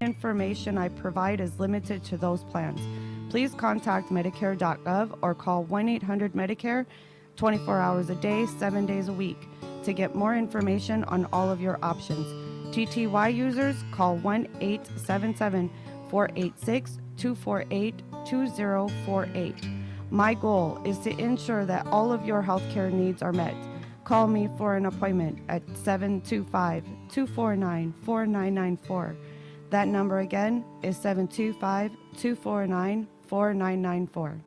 information I provide is limited to those plans. Please contact Medicare.gov or call 1-800-MEDICARE 24 hours a day, 7 days a week to get more information on all of your options. TTY users, call 1-877-486-248-2048. My goal is to ensure that all of your healthcare needs are met. Call me for an appointment at 725-249-4994. That number again is 725-249-4994.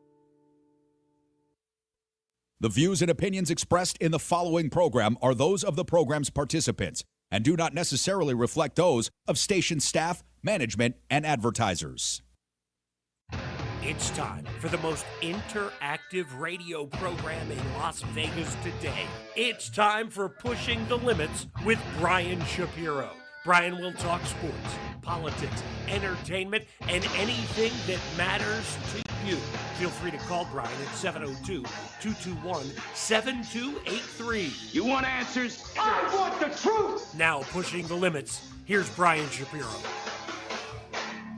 The views and opinions expressed in the following program are those of the program's participants and do not necessarily reflect those of station staff, management, and advertisers. It's time for the most interactive radio program in Las Vegas today. It's time for Pushing the Limits with Brian Shapiro. Brian will talk sports, politics, entertainment, and anything that matters to you. Feel free to call Brian at 702-221-7283. You want answers? I want the truth! Now, Pushing the Limits, here's Brian Shapiro.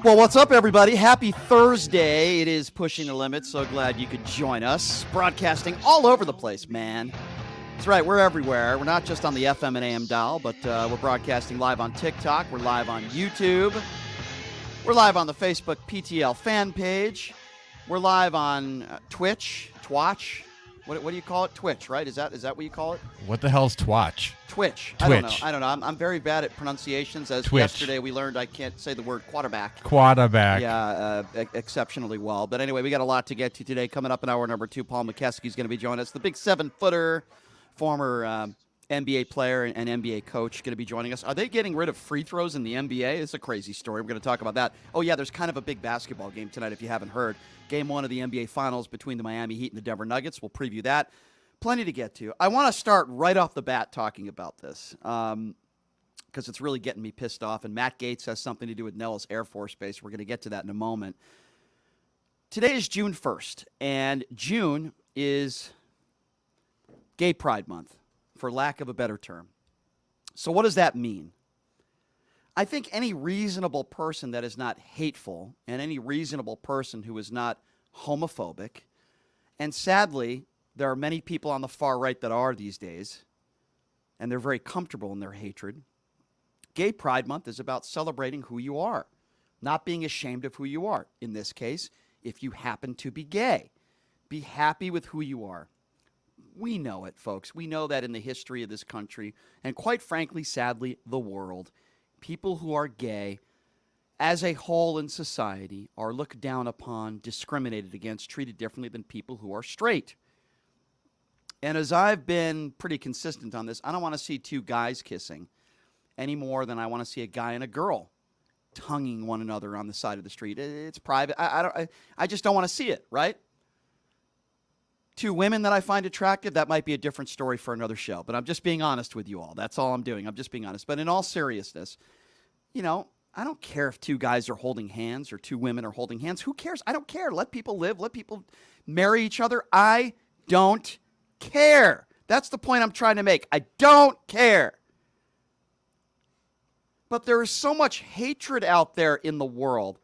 Well, what's up, everybody? Happy Thursday. It is Pushing the Limits. So glad you could join us. Broadcasting all over the place, man. That's right. We're everywhere. We're not just on the FM and AM dial, but we're broadcasting live on TikTok. We're live on YouTube. We're live on the Facebook PTL fan page. We're live on Twitch. What do you call it? Twitch, right? Is that what you call it? What the hell's Twatch? Twitch. Twitch. I don't know. I'm very bad at pronunciations. As Twitch. Yesterday we learned I can't say the word quarterback. Yeah, exceptionally well. But anyway, we got a lot to get to today. Coming up in hour number 2, Paul McKeskey is going to be joining us. The big 7-footer, former NBA player and NBA coach, going to be joining us. Are they getting rid of free throws in the NBA? It's a crazy story. We're going to talk about that. Oh, yeah, there's kind of a big basketball game tonight if you haven't heard. Game 1 of the NBA Finals between the Miami Heat and the Denver Nuggets. We'll preview that. Plenty to get to. I want to start right off the bat talking about this because it's really getting me pissed off, and Matt Gaetz has something to do with Nellis Air Force Base. We're going to get to that in a moment. Today is June 1st, and June is Gay Pride Month, for lack of a better term. So what does that mean? I think any reasonable person that is not hateful and any reasonable person who is not homophobic, and sadly, there are many people on the far right that are these days, and they're very comfortable in their hatred. Gay Pride Month is about celebrating who you are, not being ashamed of who you are. In this case, if you happen to be gay, be happy with who you are. We know it, folks. We know that in the history of this country, and quite frankly, sadly, the world, people who are gay, as a whole in society, are looked down upon, discriminated against, treated differently than people who are straight. And as I've been pretty consistent on this, I don't want to see two guys kissing any more than I want to see a guy and a girl tonguing one another on the side of the street. It's private. I just don't want to see it, right? Two women that I find attractive, that might be a different story for another show. But I'm just being honest with you all. That's all I'm doing. I'm just being honest. But in all seriousness, you know, I don't care if two guys are holding hands or two women are holding hands. Who cares? I don't care. Let people live. Let people marry each other. I don't care. That's the point I'm trying to make. I don't care. But there is so much hatred out there in the world.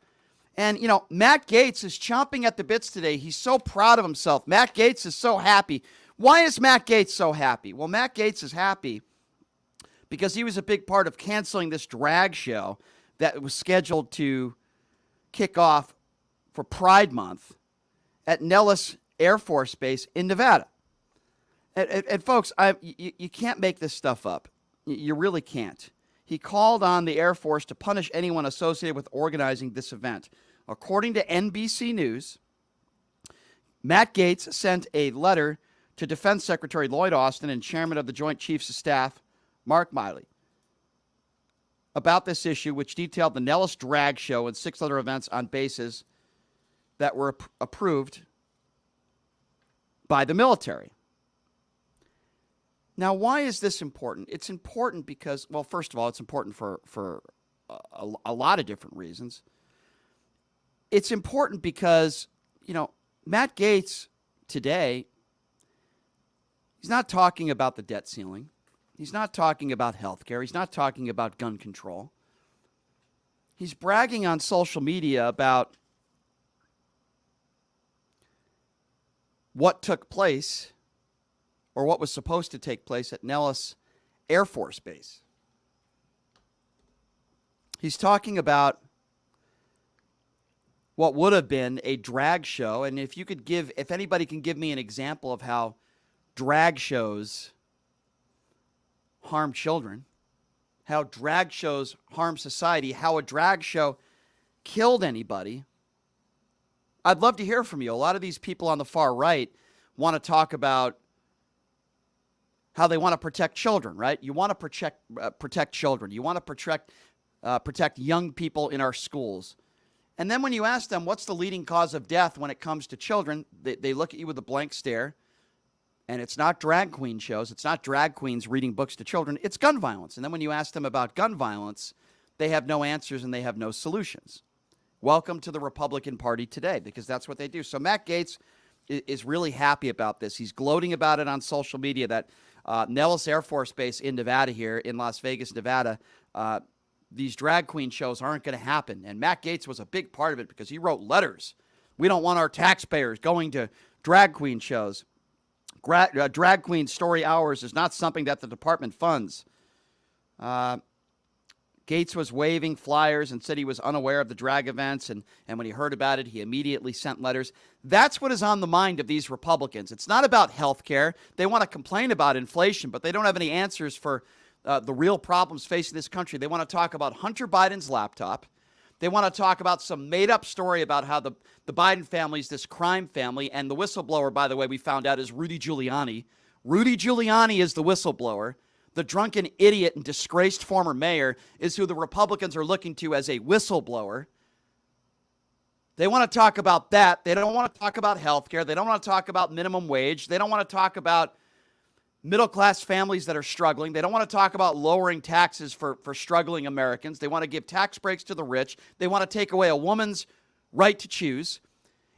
And, you know, Matt Gaetz is chomping at the bits today. He's so proud of himself. Matt Gaetz is so happy. Why is Matt Gaetz so happy? Well, Matt Gaetz is happy because he was a big part of canceling this drag show that was scheduled to kick off for Pride Month at Nellis Air Force Base in Nevada. And folks, you can't make this stuff up. You really can't. He called on the Air Force to punish anyone associated with organizing this event. According to NBC News, Matt Gaetz sent a letter to Defense Secretary Lloyd Austin and Chairman of the Joint Chiefs of Staff, Mark Miley, about this issue, which detailed the Nellis Drag Show and 6 other events on bases that were approved by the military. Now, why is this important? It's important because, well, first of all, it's important for a lot of different reasons. It's important because, you know, Matt Gaetz today, he's not talking about the debt ceiling. He's not talking about health care. He's not talking about gun control. He's bragging on social media about what took place or what was supposed to take place at Nellis Air Force Base. He's talking about what would have been a drag show, and if anybody can give me an example of how drag shows harm children, how drag shows harm society, how a drag show killed anybody, I'd love to hear from you. A lot of these people on the far right want to talk about how they want to protect children, right? You want to protect children. You want to protect young people in our schools. And then when you ask them what's the leading cause of death when it comes to children, they look at you with a blank stare. And it's not drag queen shows. It's not drag queens reading books to children. It's gun violence. And then when you ask them about gun violence, they have no answers and they have no solutions. Welcome to the Republican Party today, because that's what they do. So Matt Gaetz is really happy about this. He's gloating about it on social media that Nellis Air Force Base in Nevada here, in Las Vegas, Nevada, these drag queen shows aren't going to happen. And Matt Gaetz was a big part of it because he wrote letters. We don't want our taxpayers going to drag queen shows. Drag queen story hours is not something that the department funds. Gaetz was waving flyers and said he was unaware of the drag events, and when he heard about it, he immediately sent letters. That's what is on the mind of these Republicans. It's not about health care. They want to complain about inflation, but they don't have any answers for the real problems facing this country. They want to talk about Hunter Biden's laptop. They want to talk about some made-up story about how the Biden family is this crime family, and the whistleblower, by the way, we found out is Rudy Giuliani. Rudy Giuliani is the whistleblower. The drunken idiot and disgraced former mayor is who the Republicans are looking to as a whistleblower. They want to talk about that. They don't want to talk about health care. They don't want to talk about minimum wage. They don't want to talk about middle-class families that are struggling. They don't want to talk about lowering taxes for struggling Americans. They want to give tax breaks to the rich. They want to take away a woman's right to choose.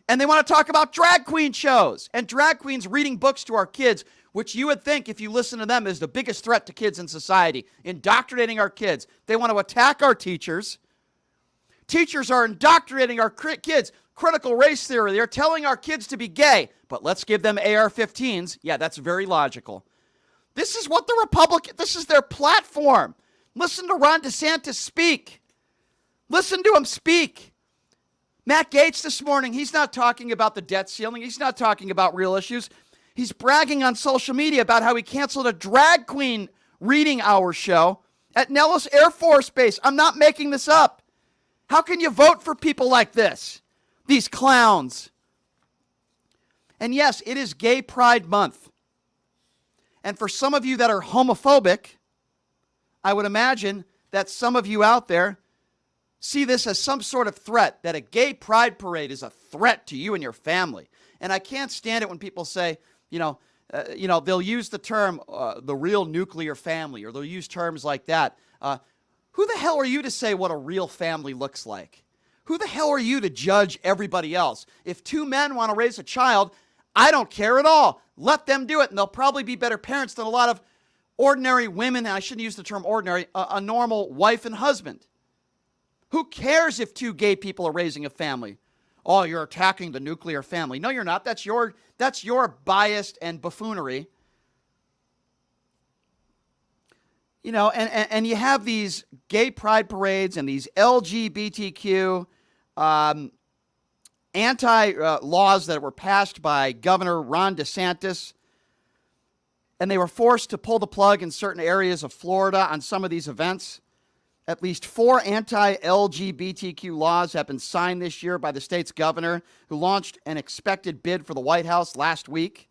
And they want to talk about drag queen shows and drag queens reading books to our kids, which you would think, if you listen to them, is the biggest threat to kids in society, indoctrinating our kids. They want to attack our teachers. Teachers are indoctrinating our kids. Critical race theory. They're telling our kids to be gay, but let's give them AR-15s. Yeah, that's very logical. This is what this is their platform. Listen to Ron DeSantis speak. Listen to him speak. Matt Gaetz this morning, he's not talking about the debt ceiling. He's not talking about real issues. He's bragging on social media about how he canceled a drag queen reading hour show at Nellis Air Force Base. I'm not making this up. How can you vote for people like this? These clowns. And yes, it is Gay Pride Month. And for some of you that are homophobic, I would imagine that some of you out there see this as some sort of threat, that a gay pride parade is a threat to you and your family. And I can't stand it when people say, they'll use the term the real nuclear family, or they'll use terms like that. Who the hell are you to say what a real family looks like? Who the hell are you to judge everybody else? If two men want to raise a child, I don't care at all. Let them do it, and they'll probably be better parents than a lot of ordinary women. And I shouldn't use the term ordinary, a normal wife and husband. Who cares if two gay people are raising a family? Oh, you're attacking the nuclear family. No, you're not. That's your bias and buffoonery. And you have these gay pride parades and these LGBTQ anti-laws that were passed by Governor Ron DeSantis, and they were forced to pull the plug in certain areas of Florida on some of these events. At least 4 anti-LGBTQ laws have been signed this year by the state's governor, who launched an expected bid for the White House last week.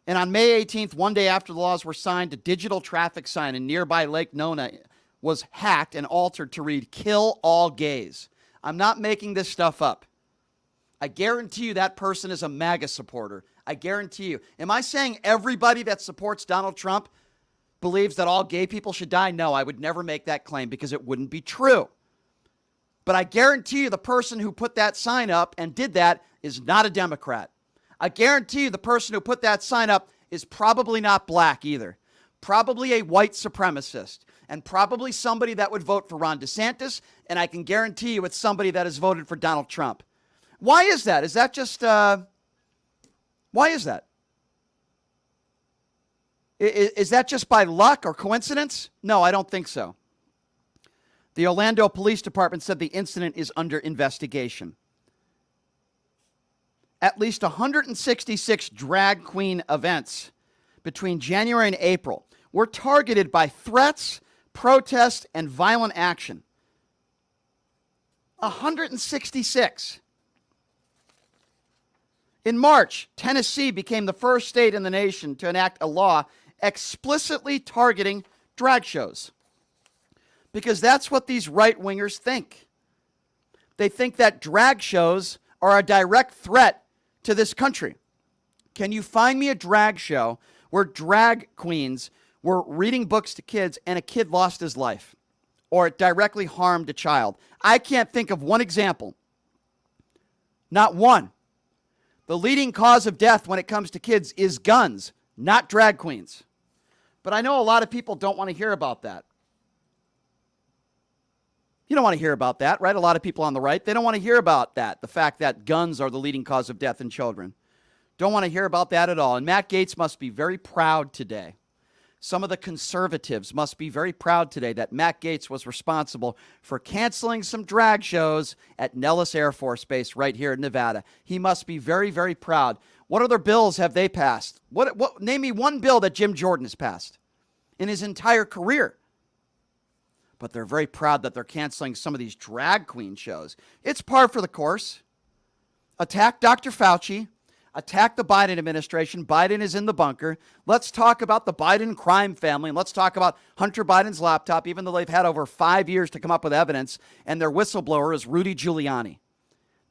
And on May 18th, one day after the laws were signed, a digital traffic sign in nearby Lake Nona was hacked and altered to read, "Kill all gays." I'm not making this stuff up. I guarantee you that person is a MAGA supporter. I guarantee you. Am I saying everybody that supports Donald Trump believes that all gay people should die? No, I would never make that claim because it wouldn't be true. But I guarantee you the person who put that sign up and did that is not a Democrat. I guarantee you the person who put that sign up is probably not black either. Probably a white supremacist. and probably somebody that would vote for Ron DeSantis, and I can guarantee you it's somebody that has voted for Donald Trump. Why is that? Is that just, why is that? Is that just by luck or coincidence? No, I don't think so. The Orlando Police Department said the incident is under investigation. At least 166 drag queen events between January and April were targeted by threats, protests, and violent action. 166. In March, Tennessee became the first state in the nation to enact a law explicitly targeting drag shows. Because that's what these right-wingers think. They think that drag shows are a direct threat to this country. Can you find me a drag show where drag queens were reading books to kids and a kid lost his life or it directly harmed a child? I can't think of one example. Not one. The leading cause of death when it comes to kids is guns, not drag queens. But I know a lot of people don't want to hear about that. You don't want to hear about that, right? A lot of people on the right, they don't want to hear about that, the fact that guns are the leading cause of death in children. Don't want to hear about that at all. And Matt Gaetz must be very proud today. Some of the conservatives must be very proud today that Matt Gaetz was responsible for canceling some drag shows at Nellis Air Force Base right here in Nevada. He must be very, very proud. What other bills have they passed? Name me one bill that Jim Jordan has passed in his entire career. But they're very proud that they're canceling some of these drag queen shows. It's par for the course. Attack Dr. Fauci. Attack the Biden administration. Biden is in the bunker. Let's talk about the Biden crime family. And let's talk about Hunter Biden's laptop, even though they've had over 5 years to come up with evidence. And their whistleblower is Rudy Giuliani.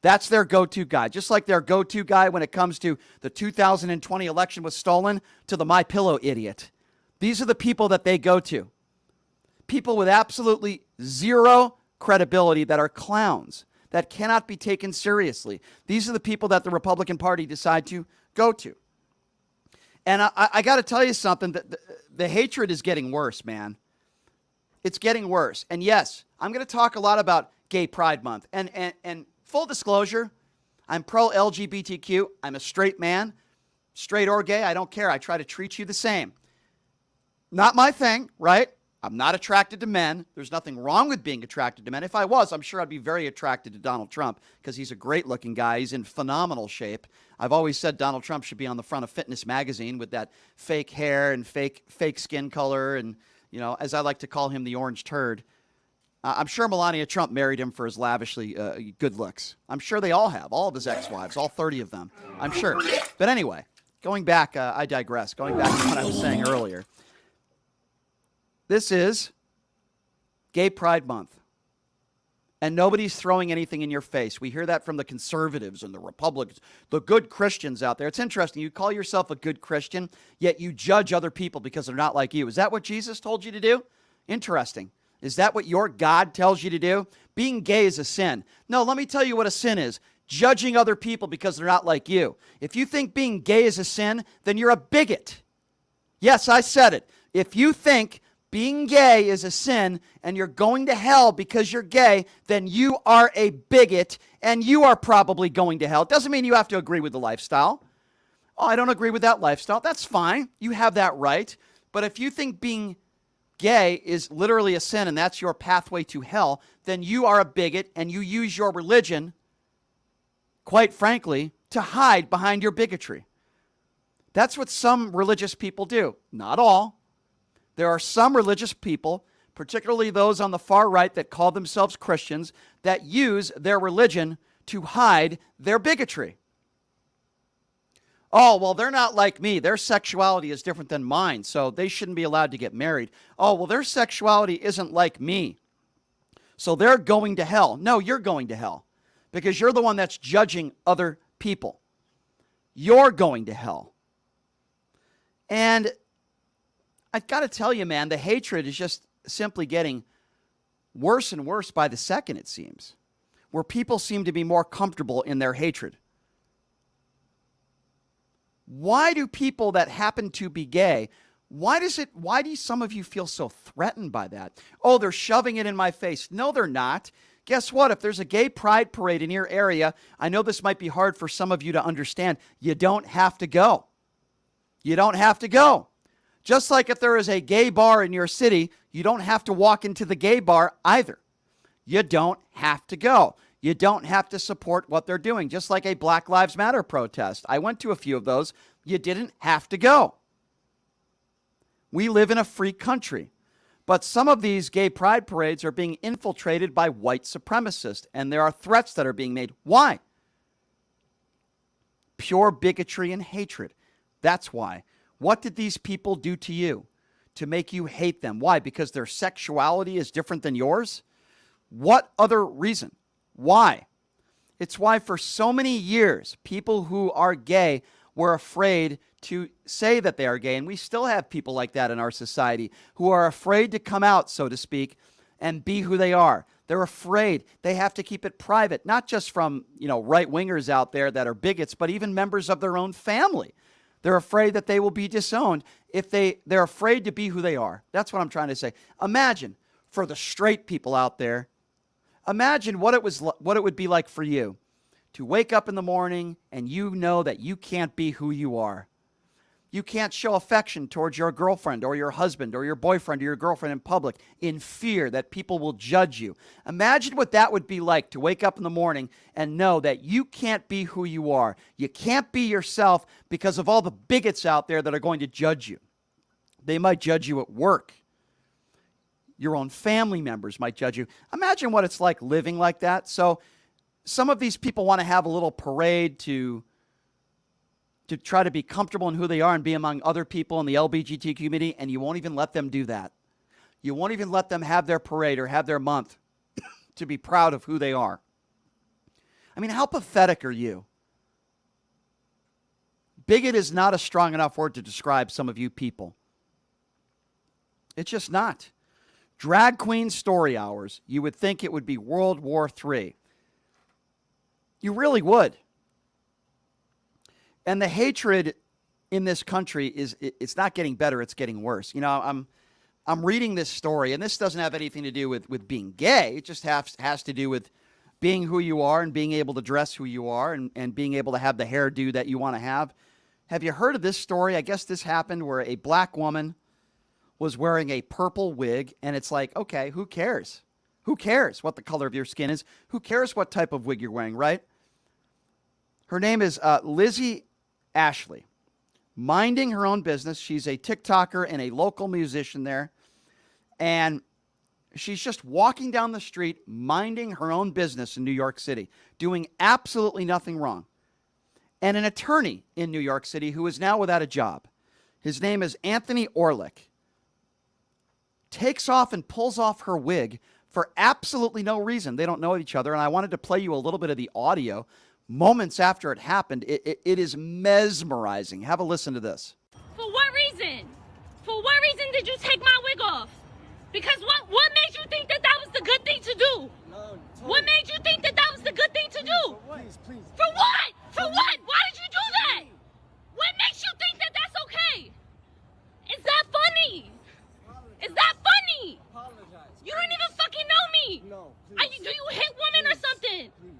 That's their go-to guy. Just like their go-to guy when it comes to the 2020 election was stolen to the MyPillow idiot. These are the people that they go to. People with absolutely zero credibility that are clowns, that cannot be taken seriously. These are the people that the Republican Party decide to go to. And I got to tell you something, the hatred is getting worse, man. It's getting worse. And yes, I'm going to talk a lot about Gay Pride Month. And full disclosure, I'm pro-LGBTQ. I'm a straight man, straight or gay. I don't care. I try to treat you the same. Not my thing, right? I'm not attracted to men. There's nothing wrong with being attracted to men. If I was, I'm sure I'd be very attracted to Donald Trump because he's a great-looking guy. He's in phenomenal shape. I've always said Donald Trump should be on the front of Fitness magazine with that fake hair and fake skin color and, you know, as I like to call him, the orange turd. I'm sure Melania Trump married him for his lavishly good looks. I'm sure they all have, all of his ex-wives, all 30 of them. I'm sure. But anyway, going back, I digress. Going back to what I was saying earlier. This is Gay Pride Month, and nobody's throwing anything in your face. We hear that from the conservatives and the Republicans, the good Christians out there. It's interesting. You call yourself a good Christian, yet you judge other people because they're not like you. Is that what Jesus told you to do? Interesting. Is that what your God tells you to do? Being gay is a sin. No, let me tell you what a sin is. Judging other people because they're not like you. If you think being gay is a sin, then you're a bigot. Yes, I said it. If you think being gay is a sin and you're going to hell because you're gay, then you are a bigot and you are probably going to hell. It doesn't mean you have to agree with the lifestyle. Oh, I don't agree with that lifestyle. That's fine. You have that right. But if you think being gay is literally a sin and that's your pathway to hell, then you are a bigot and you use your religion, quite frankly, to hide behind your bigotry. That's what some religious people do. Not all. There are some religious people, particularly those on the far right that call themselves Christians, that use their religion to hide their bigotry. Oh, well, they're not like me. Their sexuality is different than mine, so they shouldn't be allowed to get married. Oh, well, their sexuality isn't like me, so they're going to hell. No, you're going to hell because you're the one that's judging other people. You're going to hell. And I've got to tell you, man, the hatred is just simply getting worse and worse by the second, it seems, where people seem to be more comfortable in their hatred. Why do people that happen to be gay, Why do some of you feel so threatened by that? Oh, they're shoving it in my face. No, they're not. Guess what? If there's a gay pride parade in your area, I know this might be hard for some of you to understand. You don't have to go. You don't have to go. Just like if there is a gay bar in your city, you don't have to walk into the gay bar either. You don't have to go. You don't have to support what they're doing. Just like a Black Lives Matter protest. I went to a few of those. You didn't have to go. We live in a free country. But some of these gay pride parades are being infiltrated by white supremacists, and there are threats that are being made. Why? Pure bigotry and hatred. That's why. What did these people do to you to make you hate them? Why? Because their sexuality is different than yours? What other reason? Why? It's why for so many years, people who are gay were afraid to say that they are gay. And we still have people like that in our society who are afraid to come out, so to speak, and be who they are. They're afraid. They have to keep it private, not just from, right-wingers out there that are bigots, but even members of their own family. They're afraid that they will be disowned if they're afraid to be who they are. That's what I'm trying to say. Imagine for the straight people out there, imagine what it would be like for you to wake up in the morning and you know that you can't be who you are. You can't show affection towards your girlfriend or your husband or your boyfriend or your girlfriend in public in fear that people will judge you. Imagine what that would be like to wake up in the morning and know that you can't be who you are. You can't be yourself because of all the bigots out there that are going to judge you. They might judge you at work. Your own family members might judge you. Imagine what it's like living like that. So some of these people want to have a little parade to try to be comfortable in who they are and be among other people in the LGBT community, and you won't even let them do that. You won't even let them have their parade or have their month to be proud of who they are. I mean, how pathetic are you? Bigot is not a strong enough word to describe some of you people. It's just not. Drag queen story hours, you would think it would be World War III. You really would. And the hatred in this country it's not getting better, it's getting worse. I'm reading this story, and this doesn't have anything to do with being gay. It just has to do with being who you are and being able to dress who you are and being able to have the hairdo that you want to have. Have you heard of this story? I guess this happened where a black woman was wearing a purple wig, and it's like, okay, who cares? Who cares what the color of your skin is? Who cares what type of wig you're wearing, right? Her name is Lizzie Ashley, minding her own business. She's a TikToker and a local musician there. And she's just walking down the street, minding her own business in New York City, doing absolutely nothing wrong. And an attorney in New York City who is now without a job, his name is Anthony Orlick, takes off and pulls off her wig for absolutely no reason. They don't know each other. And I wanted to play you a little bit of the audio moments after it happened. It is mesmerizing. Have a listen to this. For what reason? For what reason did you take my wig off? Because what made you think that was the good thing to do? No, what made you think that was the good thing to do? Please, please. For what? For what? Why did you do that? What makes you think that that's okay? Is that funny? Is that funny? Apologize. You don't even fucking know me. No, Do you hate women or something? Please.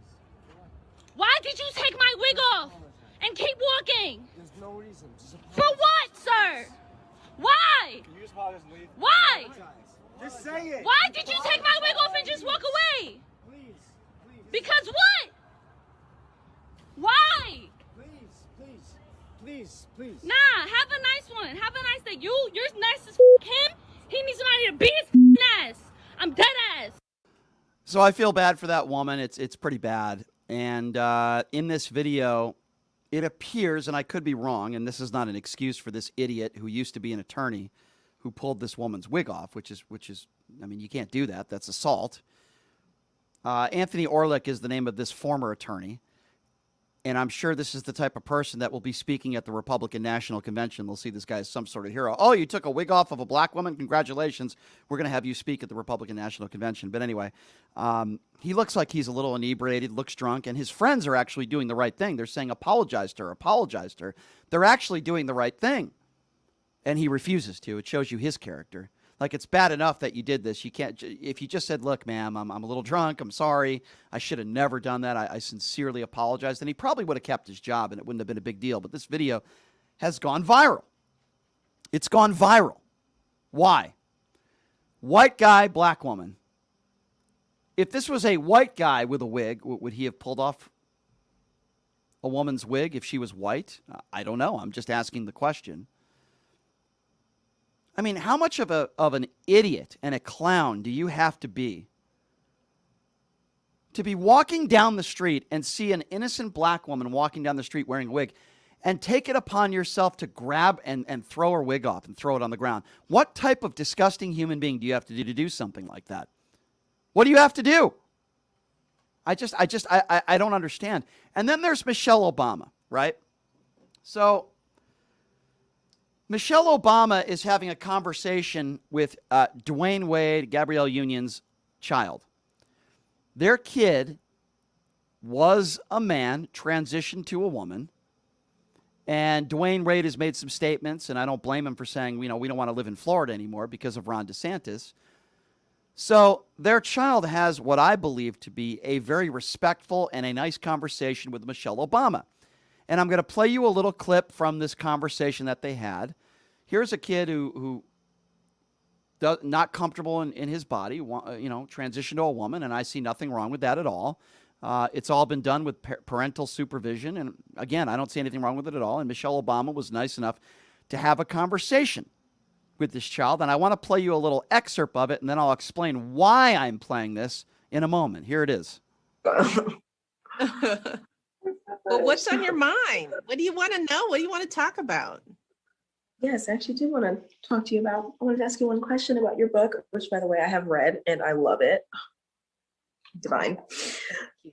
Why did you take my wig off and keep walking? There's no reason. For what, sir? Why? Can you just apologize and leave? Why? Just say it. Why did you take my wig off and just walk away? Please, please. Because what? Why? Please. Nah, have a nice one. Have a nice day. You're nice as him. He needs somebody to beat his ass. I'm dead ass. So I feel bad for that woman. It's pretty bad. And in this video, it appears, and I could be wrong, and this is not an excuse for this idiot who used to be an attorney who pulled this woman's wig off, which is, I mean, you can't do that. That's assault. Anthony Orlick is the name of this former attorney. And I'm sure this is the type of person that will be speaking at the Republican National Convention. They'll see this guy as some sort of hero. Oh, you took a wig off of a black woman? Congratulations. We're going to have you speak at the Republican National Convention. But anyway, he looks like he's a little inebriated, looks drunk, and his friends are actually doing the right thing. They're saying, apologize to her. They're actually doing the right thing. And he refuses to. It shows you his character. Like, it's bad enough that you did this. You can't, if you just said, look, ma'am, I'm a little drunk. I'm sorry. I should have never done that. I sincerely apologize. Then he probably would have kept his job and it wouldn't have been a big deal. But this video has gone viral. It's gone viral. Why? White guy, black woman. If this was a white guy with a wig, would he have pulled off a woman's wig if she was white? I don't know. I'm just asking the question. I mean, how much of an idiot and a clown do you have to be walking down the street and see an innocent black woman walking down the street wearing a wig and take it upon yourself to grab and throw her wig off and throw it on the ground? What type of disgusting human being do you have to do something like that? What do you have to do? I don't understand. And then there's Michelle Obama, right? So Michelle Obama is having a conversation with Dwayne Wade, Gabrielle Union's child. Their kid was a man, transitioned to a woman. And Dwayne Wade has made some statements, and I don't blame him for saying, we don't want to live in Florida anymore because of Ron DeSantis. So their child has what I believe to be a very respectful and a nice conversation with Michelle Obama. And I'm going to play you a little clip from this conversation that they had. Here's a kid who not comfortable in his body, transitioned to a woman, and I see nothing wrong with that at all. It's all been done with parental supervision. And again, I don't see anything wrong with it at all. And Michelle Obama was nice enough to have a conversation with this child. And I want to play you a little excerpt of it, and then I'll explain why I'm playing this in a moment. Here it is. Well, what's on your mind? What do you want to know? What do you want to talk about? Yes, I actually do want to talk to you about. I wanted to ask you one question about your book, which, by the way, I have read and I love it. Divine.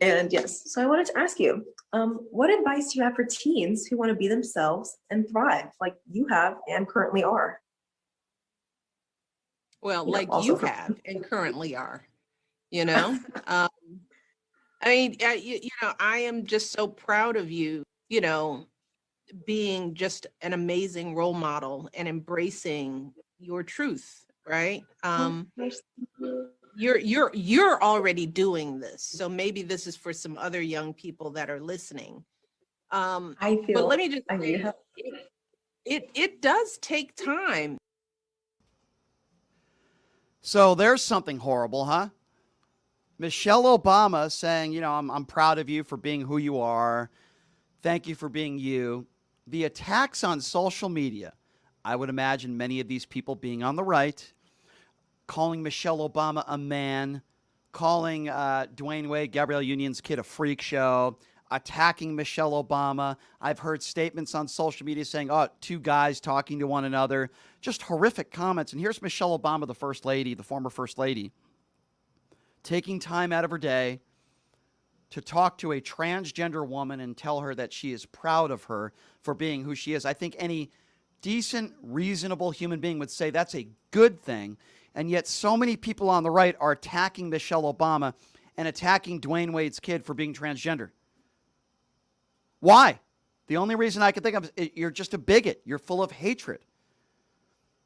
And yes, so I wanted to ask you, what advice do you have for teens who want to be themselves and thrive like you have and currently are? Well, like you have and currently are, I mean, I am just so proud of you, being just an amazing role model and embracing your truth, right? You're already doing this, so maybe this is for some other young people that are listening. But let me just say, it does take time. So there's something horrible, huh? Michelle Obama saying, I'm proud of you for being who you are. Thank you for being you. The attacks on social media, I would imagine many of these people being on the right, calling Michelle Obama a man, calling Dwayne Wade, Gabrielle Union's kid, a freak show, attacking Michelle Obama. I've heard statements on social media saying, two guys talking to one another. Just horrific comments. And here's Michelle Obama, the first lady, the former first lady, taking time out of her day to talk to a transgender woman and tell her that she is proud of her for being who she is. I think any decent, reasonable human being would say that's a good thing. And yet so many people on the right are attacking Michelle Obama and attacking Dwayne Wade's kid for being transgender. Why? The only reason I can think of is you're just a bigot. You're full of hatred.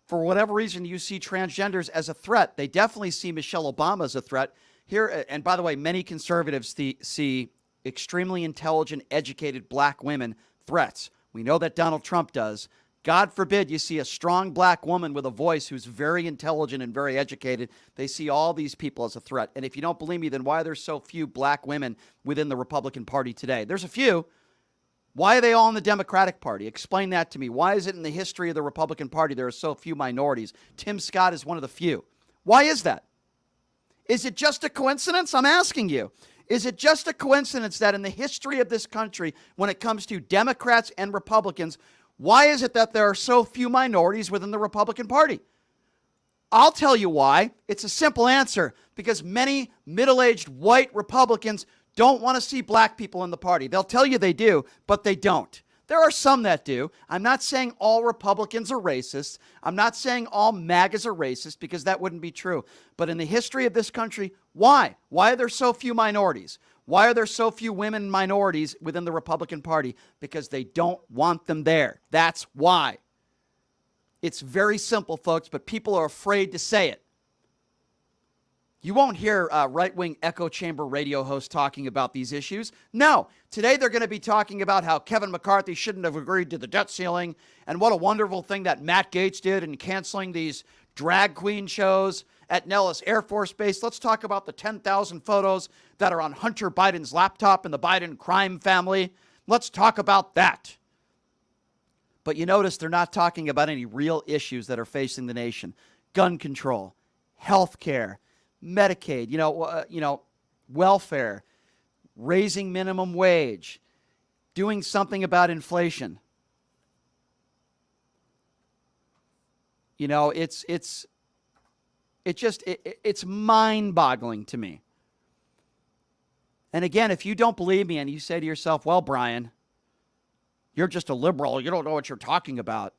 For whatever reason, you see transgenders as a threat. They definitely see Michelle Obama as a threat. Here, and by the way, many conservatives see extremely intelligent, educated black women threats. We know that Donald Trump does. God forbid you see a strong black woman with a voice who's very intelligent and very educated. They see all these people as a threat. And if you don't believe me, then why are there so few black women within the Republican Party today? There's a few. Why are they all in the Democratic Party? Explain that to me. Why is it in the history of the Republican Party there are so few minorities? Tim Scott is one of the few. Why is that? Is it just a coincidence? I'm asking you. Is it just a coincidence that in the history of this country, when it comes to Democrats and Republicans, why is it that there are so few minorities within the Republican Party? I'll tell you why. It's a simple answer. Because many middle-aged white Republicans don't want to see black people in the party. They'll tell you they do, but they don't. There are some that do. I'm not saying all Republicans are racist. I'm not saying all MAGAs are racist, because that wouldn't be true. But in the history of this country, why? Why are there so few minorities? Why are there so few women minorities within the Republican Party? Because they don't want them there. That's why. It's very simple, folks, but people are afraid to say it. You won't hear right-wing echo chamber radio hosts talking about these issues. No, today they're going to be talking about how Kevin McCarthy shouldn't have agreed to the debt ceiling and what a wonderful thing that Matt Gaetz did in canceling these drag queen shows at Nellis Air Force Base. Let's talk about the 10,000 photos that are on Hunter Biden's laptop in the Biden crime family. Let's talk about that. But you notice they're not talking about any real issues that are facing the nation. Gun control, health care, Medicaid, welfare, raising minimum wage, doing something about inflation. It's mind-boggling to me. And again, if you don't believe me and you say to yourself, well, Brian, you're just a liberal, you don't know what you're talking about.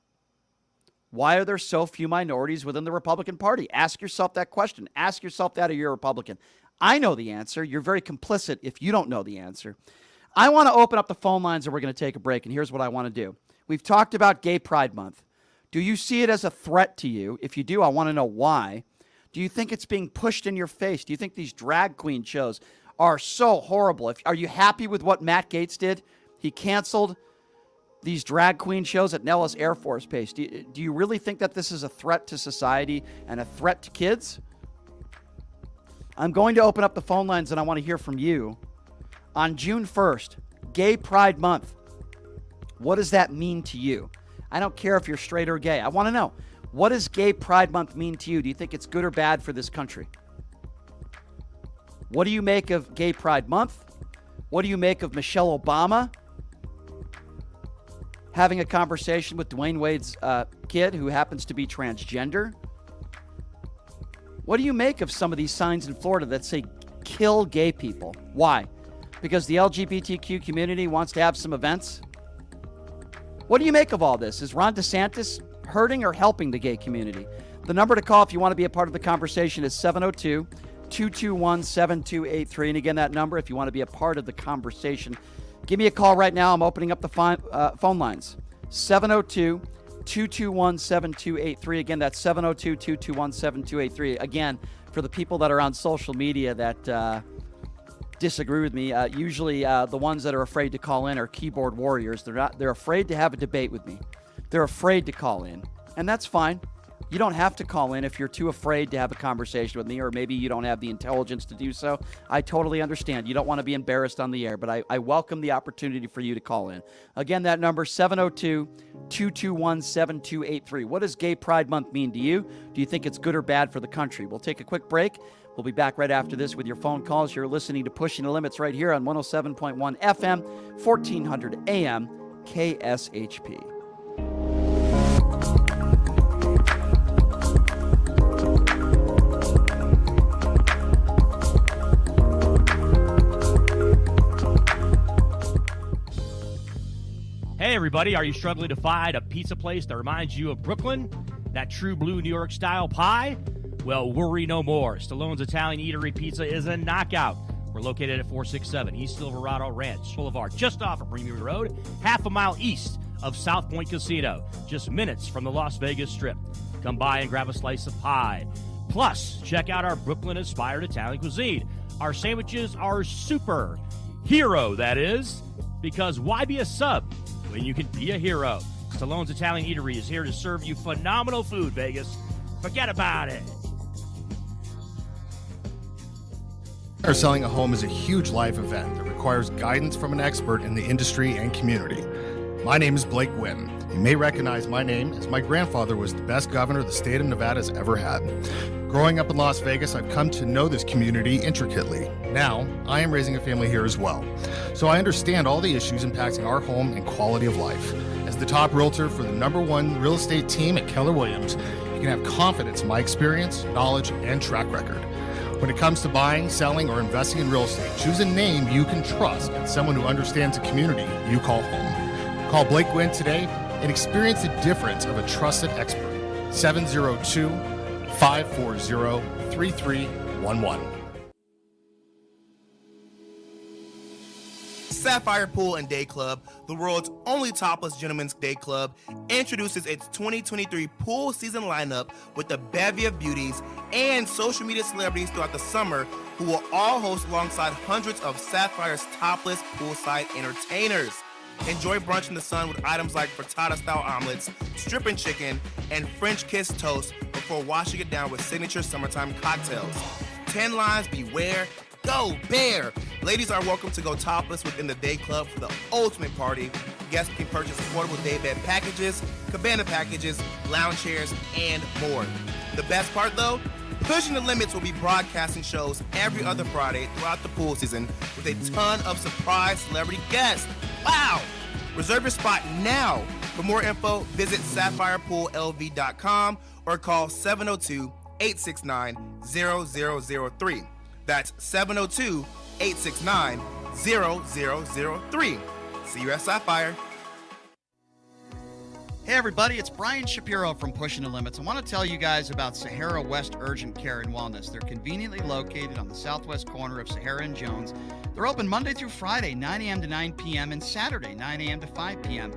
Why are there so few minorities within the Republican Party? Ask yourself that question. Ask yourself that if you're a Republican. I know the answer. You're very complicit if you don't know the answer. I want to open up the phone lines and we're going to take a break, and here's what I want to do. We've talked about Gay Pride Month. Do you see it as a threat to you? If you do, I want to know why. Do you think it's being pushed in your face? Do you think these drag queen shows are so horrible? Are you happy with what Matt Gaetz did? He canceled these drag queen shows at Nellis Air Force Base. Do you really think that this is a threat to society and a threat to kids? I'm going to open up the phone lines and I want to hear from you. On June 1st, Gay Pride Month. What does that mean to you? I don't care if you're straight or gay. I want to know, what does Gay Pride Month mean to you? Do you think it's good or bad for this country? What do you make of Gay Pride Month? What do you make of Michelle Obama having a conversation with Dwayne Wade's kid who happens to be transgender? What do you make of some of these signs in Florida that say kill gay people? Why? Because the LGBTQ community wants to have some events? What do you make of all this? Is Ron DeSantis hurting or helping the gay community? The number to call if you want to be a part of the conversation is 702-221-7283. And again, that number if you want to be a part of the conversation. Give me a call right now. I'm opening up the phone lines. 702-221-7283. Again, that's 702-221-7283. Again, for the people that are on social media that disagree with me, usually the ones that are afraid to call in are keyboard warriors. They're afraid to have a debate with me. They're afraid to call in, and that's fine. You don't have to call in if you're too afraid to have a conversation with me, or maybe you don't have the intelligence to do so. I totally understand. You don't want to be embarrassed on the air, but I welcome the opportunity for you to call in. Again, that number, 702-221-7283. What does Gay Pride Month mean to you? Do you think it's good or bad for the country? We'll take a quick break. We'll be back right after this with your phone calls. You're listening to Pushing the Limits right here on 107.1 FM, 1400 AM, KSHP. Hey everybody, are you struggling to find a pizza place that reminds you of Brooklyn? That true blue New York style pie? Well, worry no more. Stallone's Italian Eatery Pizza is a knockout. We're located at 467 East Silverado Ranch Boulevard, just off of Premier Road, half a mile east of South Point Casino, just minutes from the Las Vegas Strip. Come by and grab a slice of pie. Plus, check out our Brooklyn-inspired Italian cuisine. Our sandwiches are super. Hero, that is. Because why be a sub when you can be a hero? Stallone's Italian Eatery is here to serve you phenomenal food, Vegas. Forget about it. Selling a home is a huge life event that requires guidance from an expert in the industry and community. My name is Blake Wynn. You may recognize my name as my grandfather was the best governor the state of Nevada has ever had. Growing up in Las Vegas, I've come to know this community intricately. Now, I am raising a family here as well. So I understand all the issues impacting our home and quality of life. As the top realtor for the #1 real estate team at Keller Williams, you can have confidence in my experience, knowledge, and track record. When it comes to buying, selling, or investing in real estate, choose a name you can trust and someone who understands the community you call home. Call Blake Wynn today and experience the difference of a trusted expert. 702-540-3311. Sapphire Pool and Day Club, the world's only topless gentlemen's day club, introduces its 2023 pool season lineup with a bevy of beauties and social media celebrities throughout the summer who will all host alongside hundreds of Sapphire's topless poolside entertainers. Enjoy brunch in the sun with items like frittata-style omelets, stripping chicken, and French kiss toast before washing it down with signature summertime cocktails. 10 lines beware. Go Bear! Ladies are welcome to go topless within the day club for the ultimate party. Guests can purchase affordable day bed packages, cabana packages, lounge chairs, and more. The best part though? Pushing the Limits will be broadcasting shows every other Friday throughout the pool season with a ton of surprise celebrity guests. Wow! Reserve your spot now. For more info, visit sapphirepoolLV.com or call 702-869-0003. That's 702-869-0003. See you at Sapphire. Hey everybody, it's Brian Shapiro from Pushing the Limits. I want to tell you guys about Sahara West Urgent Care and Wellness. They're conveniently located on the southwest corner of Sahara and Jones. They're open Monday through Friday, 9 a.m. to 9 p.m. and Saturday, 9 a.m. to 5 p.m.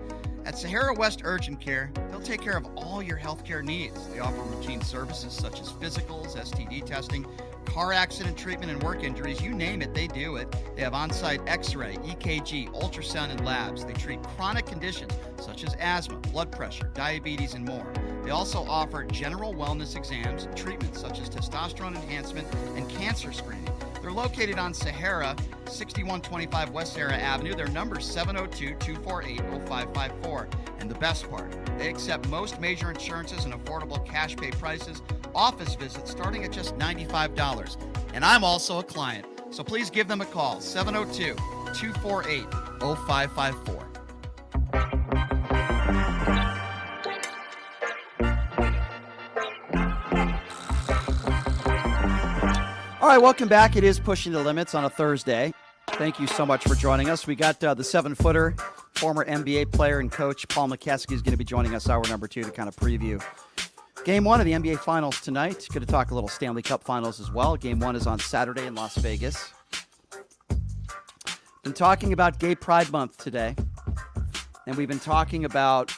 At Sahara West Urgent Care, they'll take care of all your healthcare needs. They offer routine services such as physicals, STD testing, car accident treatment, and work injuries. You name it, they do it. They have on-site x-ray, EKG, ultrasound, and labs. They treat chronic conditions such as asthma, blood pressure, diabetes, and more. They also offer general wellness exams, treatments such as testosterone enhancement, and cancer screening. They're located on Sahara, 6125 West Sahara Avenue. Their number is 702-248-0554. And the best part, they accept most major insurances and affordable cash pay prices, office visits starting at just $95. And I'm also a client, so please give them a call, 702-248-0554. All right, welcome back. It is Pushing the Limits on a Thursday. Thank you so much for joining us. We got the 7-footer, former NBA player and coach Paul McKeskey is going to be joining us hour number 2 to kind of preview Game 1 of the NBA Finals tonight. Going to talk a little Stanley Cup Finals as well. Game 1 is on Saturday in Las Vegas. Been talking about Gay Pride Month today, and we've been talking about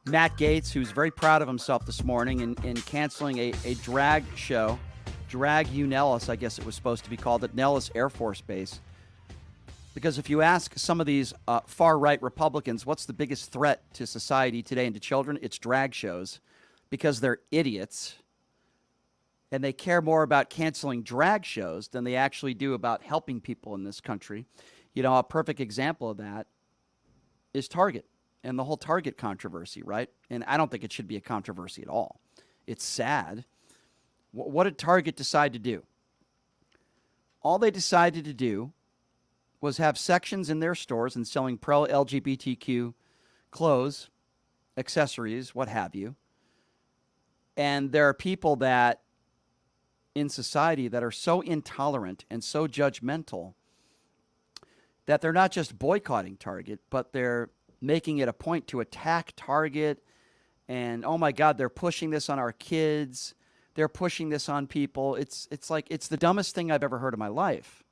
Matt Gaetz, who's very proud of himself this morning in canceling a drag show. Drag You Nellis, I guess it was supposed to be called, at Nellis Air Force Base. Because if you ask some of these far-right Republicans, what's the biggest threat to society today and to children? It's drag shows, because they're idiots, and they care more about canceling drag shows than they actually do about helping people in this country. You know, a perfect example of that is Target and the whole Target controversy, right? And I don't think it should be a controversy at all. It's sad. What did Target decide to do? All they decided to do was have sections in their stores and selling pro-LGBTQ clothes, accessories, what have you. And there are people that in society that are so intolerant and so judgmental that they're not just boycotting Target, but they're making it a point to attack Target. And, oh my God, they're pushing this on our kids. They're pushing this on people. It's like, it's the dumbest thing I've ever heard in my life.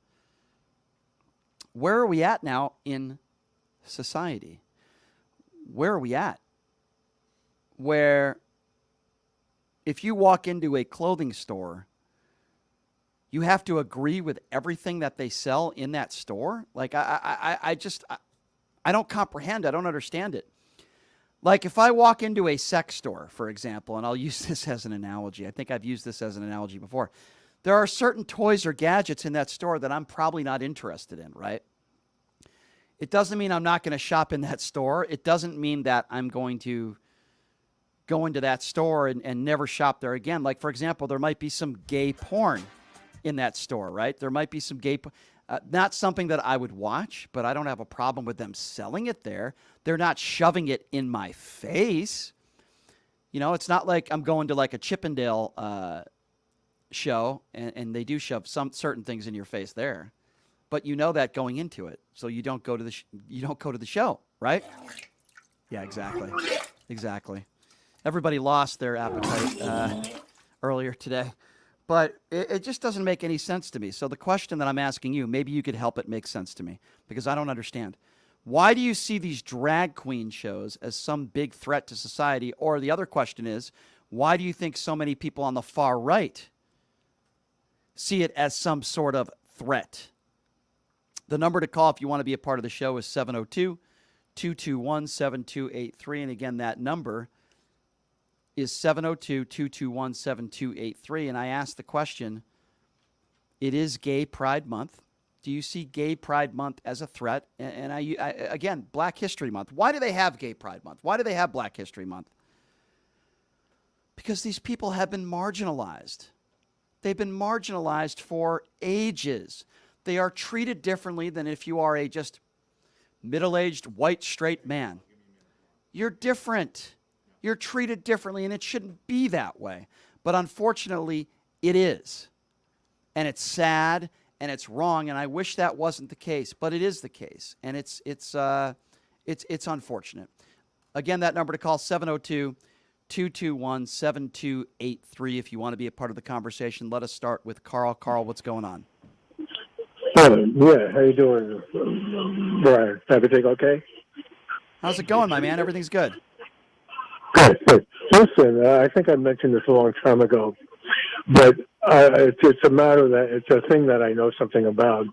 Where are we at now in society? Where are we at? Where if you walk into a clothing store, you have to agree with everything that they sell in that store? Like, I don't comprehend. I don't understand it. Like, if I walk into a sex store, for example, and I'll use this as an analogy. I think I've used this as an analogy before. There are certain toys or gadgets in that store that I'm probably not interested in, right? It doesn't mean I'm not going to shop in that store. It doesn't mean that I'm going to go into that store and never shop there again. Like, for example, there might be some gay porn in that store, right? There might be some gay porn. Not something that I would watch, but I don't have a problem with them selling it there. They're not shoving it in my face. You know, it's not like I'm going to like a Chippendale show and they do shove some certain things in your face there. But you know that going into it, so you don't go to the show, right? Yeah, exactly. Exactly. Everybody lost their appetite earlier today. But it just doesn't make any sense to me. So the question that I'm asking you, maybe you could help it make sense to me, because I don't understand. Why do you see these drag queen shows as some big threat to society? Or the other question is, why do you think so many people on the far right see it as some sort of threat? The number to call if you want to be a part of the show is 702-221-7283. And again, that number is 702-221-7283. And I asked the question, it is Gay Pride Month. Do you see Gay Pride Month as a threat? And I again, Black History Month. Why do they have Gay Pride Month? Why do they have Black History Month? Because these people have been marginalized. They've been marginalized for ages. They are treated differently than if you are a just middle-aged, white, straight man. You're different. You're treated differently, and it shouldn't be that way. But unfortunately, it is. And it's sad, and it's wrong, and I wish that wasn't the case, but it is the case. And it's unfortunate. Again, that number to call, 702-221-7283. If you want to be a part of the conversation, let us start with Carl. Carl, what's going on? Yeah, how you doing, Brian? Everything okay? How's it going, my man? Everything's good. Good, good. Listen, I think I mentioned this a long time ago, but it's a matter that it's a thing that I know something about.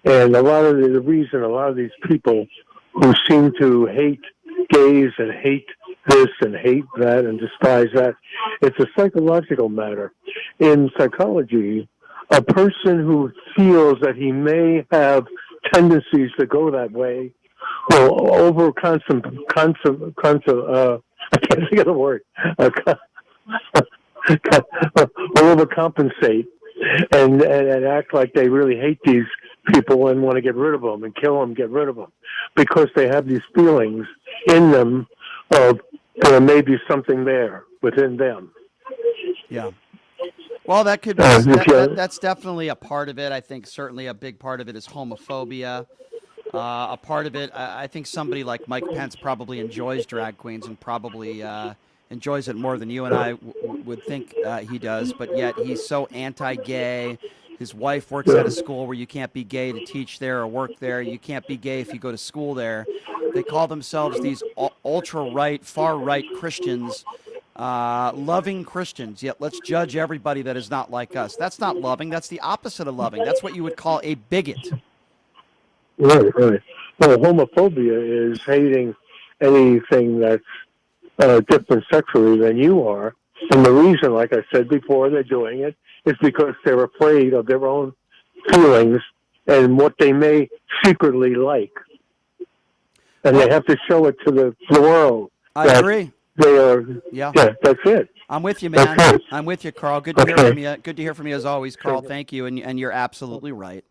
And a lot of the reason a lot of these people who seem to hate gays and hate this and hate that and despise that, it's a psychological matter. In psychology, a person who feels that he may have tendencies to go that way will I can't think of the word, will overcompensate and act like they really hate these people and want to get rid of them and kill them, get rid of them, because they have these feelings in them of there may be something there within them. Yeah. Well, that could be, that's definitely a part of it. I think certainly a big part of it is homophobia. A part of it, I think somebody like Mike Pence probably enjoys drag queens and probably enjoys it more than you and I would think he does, but yet he's so anti-gay. His wife works at a school where you can't be gay to teach there or work there. You can't be gay if you go to school there. They call themselves these ultra-right, far-right Christians, loving Christians, yet let's judge everybody that is not like us. That's not loving. That's the opposite of loving. That's what you would call a bigot. Right, right. Well, homophobia is hating anything that's different sexually than you are. And the reason, like I said before, they're doing it is because they're afraid of their own feelings and what they may secretly like. And they have to show it to the world. I agree. They are, yeah, that's it. I'm with you, man. I'm with you, Carl. Good to hear from you. Good to hear from you as always, Carl. Thank you, and you're absolutely right.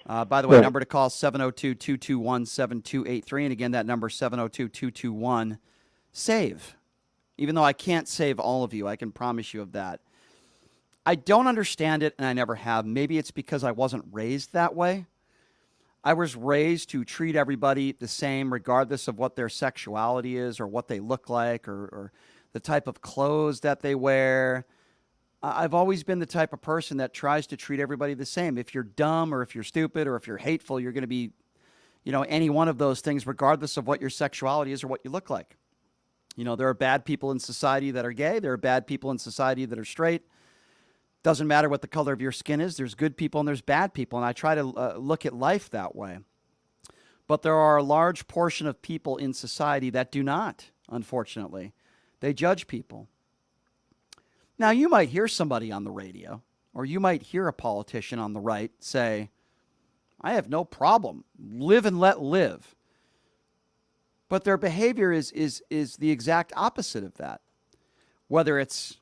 By the way, number to call, 702-221-7283. And again, that number, 702-221-SAVE. Even though I can't save all of you, I can promise you of that. I don't understand it, and I never have. Maybe it's because I wasn't raised that way. I was raised to treat everybody the same, regardless of what their sexuality is or what they look like or the type of clothes that they wear. I've always been the type of person that tries to treat everybody the same. If you're dumb or if you're stupid or if you're hateful, you're going to be, any one of those things, regardless of what your sexuality is or what you look like. There are bad people in society that are gay. There are bad people in society that are straight. Doesn't matter what the color of your skin is. There's good people and there's bad people. And I try to look at life that way. But there are a large portion of people in society that do not, unfortunately. They judge people. Now, you might hear somebody on the radio, or you might hear a politician on the right say, I have no problem. Live and let live. But their behavior is the exact opposite of that. Whether it's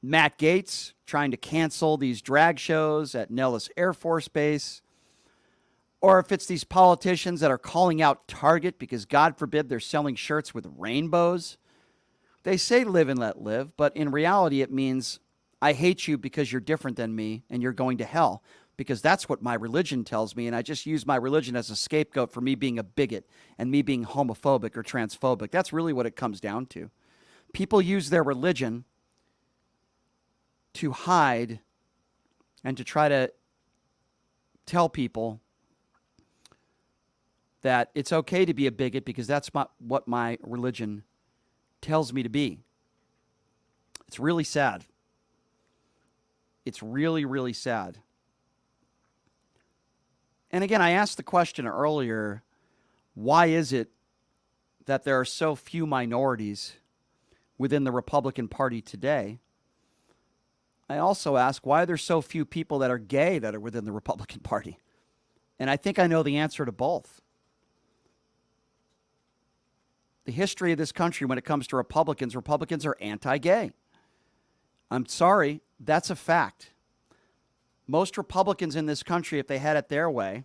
Matt Gaetz trying to cancel these drag shows at Nellis Air Force Base, or if it's these politicians that are calling out Target because, God forbid, they're selling shirts with rainbows. They say live and let live, but in reality it means I hate you because you're different than me and you're going to hell, because that's what my religion tells me, and I just use my religion as a scapegoat for me being a bigot and me being homophobic or transphobic. That's really what it comes down to. People use their religion to hide and to try to tell people that it's okay to be a bigot because that's what my religion tells me to be. It's really sad. It's really, really sad. And again, I asked the question earlier, why is it that there are so few minorities within the Republican Party today? I also ask, why are there so few people that are gay that are within the Republican Party? And I think I know the answer to both. The history of this country when it comes to Republicans are anti-gay. I'm sorry, that's a fact. Most Republicans in this country, if they had it their way,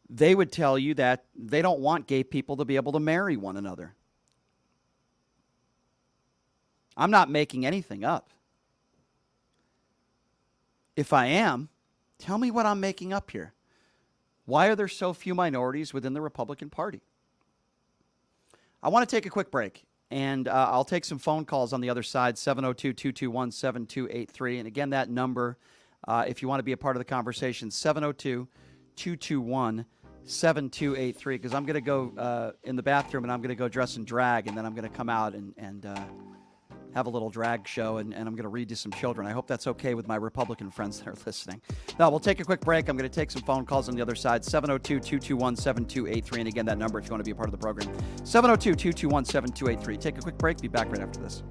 they would tell you that they don't want gay people to be able to marry one another. I'm not making anything up. If I am, tell me what I'm making up here. Why are there so few minorities within the Republican Party? I want to take a quick break, and I'll take some phone calls on the other side, 702-221-7283. And again, that number, if you want to be a part of the conversation, 702-221-7283, because I'm going to go in the bathroom, and I'm going to go dress in drag, and then I'm going to come out and have a little drag show, and I'm going to read to some children. I hope that's okay with my Republican friends that are listening. Now, we'll take a quick break. I'm going to take some phone calls on the other side, 702-221-7283. And again, that number if you want to be a part of the program, 702-221-7283. Take a quick break. Be back right after this.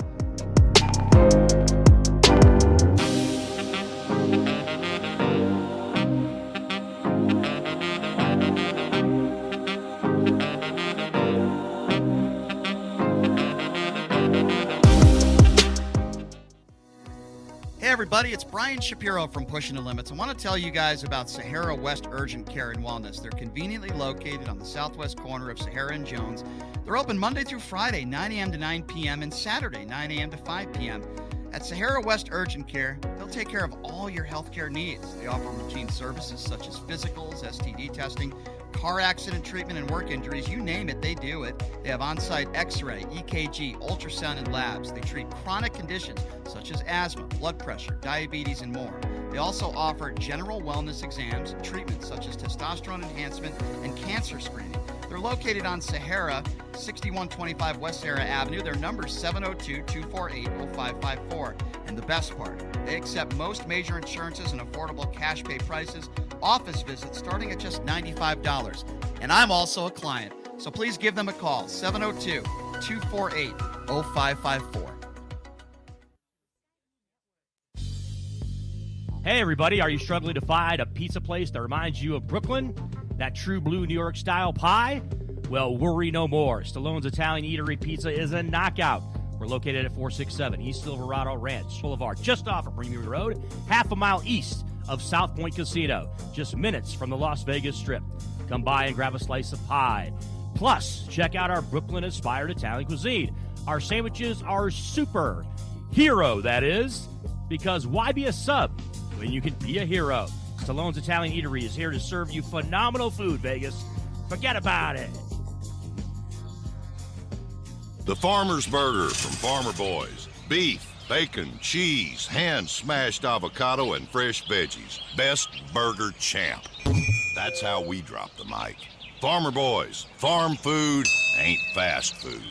Hey everybody, it's Brian Shapiro from Pushing the Limits. I want to tell you guys about Sahara West Urgent Care and Wellness. They're conveniently located on the southwest corner of Sahara and Jones. They're open Monday through Friday, 9 a.m. to 9 p.m. and Saturday, 9 a.m. to 5 p.m. At Sahara West Urgent Care, they'll take care of all your healthcare needs. They offer routine services such as physicals, STD testing, car accident treatment, and work injuries. You name it, they do it. They have on-site x-ray, EKG, ultrasound, and labs. They treat chronic conditions such as asthma, blood pressure, diabetes, and more. They also offer general wellness exams, treatments such as testosterone enhancement and cancer screening. They're located on Sahara, 6125 West Sahara Avenue. Their number is 702-248-0554. And the best part, they accept most major insurances and affordable cash pay prices. Office visits starting at just $95. And I'm also a client, so please give them a call, 702-248-0554. Hey everybody, are you struggling to find a pizza place that reminds you of Brooklyn? That true blue New York style pie? Well, worry no more. Stallone's Italian Eatery Pizza is a knockout. We're located at 467 East Silverado Ranch Boulevard, just off of Premier Road, half a mile east of South Point Casino, just minutes from the Las Vegas Strip. Come by and grab a slice of pie. Plus, check out our Brooklyn-inspired Italian cuisine. Our sandwiches are super. Hero, that is. Because why be a sub when you can be a hero? Stallone's Italian Eatery is here to serve you phenomenal food, Vegas. Forget about it. The Farmer's Burger from Farmer Boys. Beef, bacon, cheese, hand-smashed avocado, and fresh veggies. Best burger champ. That's how we drop the mic. Farmer Boys. Farm food ain't fast food.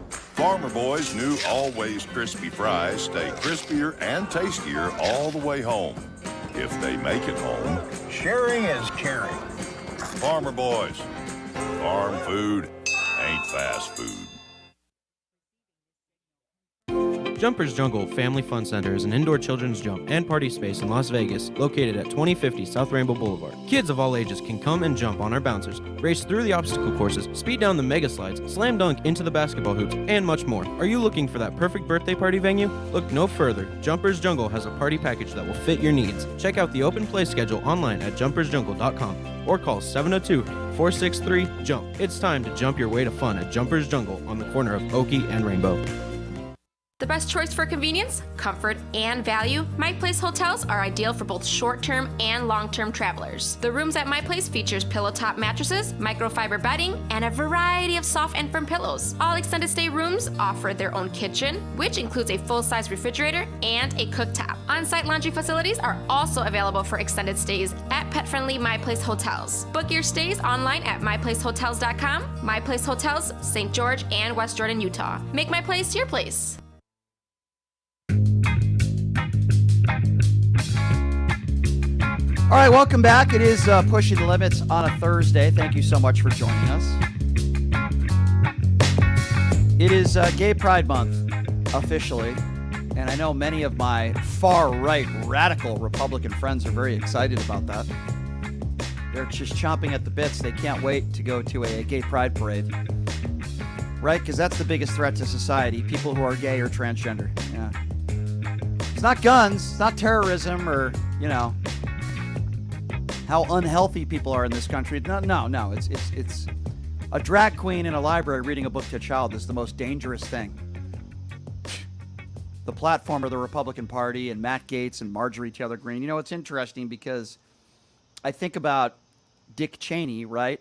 Farmer Boys' new always crispy fries stay crispier and tastier all the way home. If they make it home. Sharing is caring. Farmer Boys. Farm food ain't fast food. Jumpers Jungle Family Fun Center is an indoor children's jump and party space in Las Vegas, located at 2050 South Rainbow Boulevard. Kids of all ages can come and jump on our bouncers, race through the obstacle courses, speed down the mega slides, slam dunk into the basketball hoops, and much more. Are you looking for that perfect birthday party venue? Look no further. Jumpers Jungle has a party package that will fit your needs. Check out the open play schedule online at jumpersjungle.com or call 702-463-JUMP. It's time to jump your way to fun at Jumpers Jungle on the corner of Oakey and Rainbow. The best choice for convenience, comfort, and value, My Place hotels are ideal for both short-term and long-term travelers. The rooms at My Place features pillow-top mattresses, microfiber bedding, and a variety of soft and firm pillows. All extended stay rooms offer their own kitchen, which includes a full-size refrigerator and a cooktop. On-site laundry facilities are also available for extended stays at pet-friendly My Place hotels. Book your stays online at myplacehotels.com. My Place Hotels, St. George and West Jordan, Utah. Make My Place your place. All right, welcome back. It is Pushing the Limits on a Thursday. Thank you so much for joining us. It is Gay Pride Month, officially, and I know many of my far-right radical Republican friends are very excited about that. They're just chomping at the bits. They can't wait to go to a gay pride parade, right? Because that's the biggest threat to society, people who are gay or transgender. Yeah. It's not guns, it's not terrorism or, how unhealthy people are in this country. No. It's a drag queen in a library reading a book to a child is the most dangerous thing. The platform of the Republican Party and Matt Gaetz and Marjorie Taylor Greene. It's interesting because I think about Dick Cheney, right?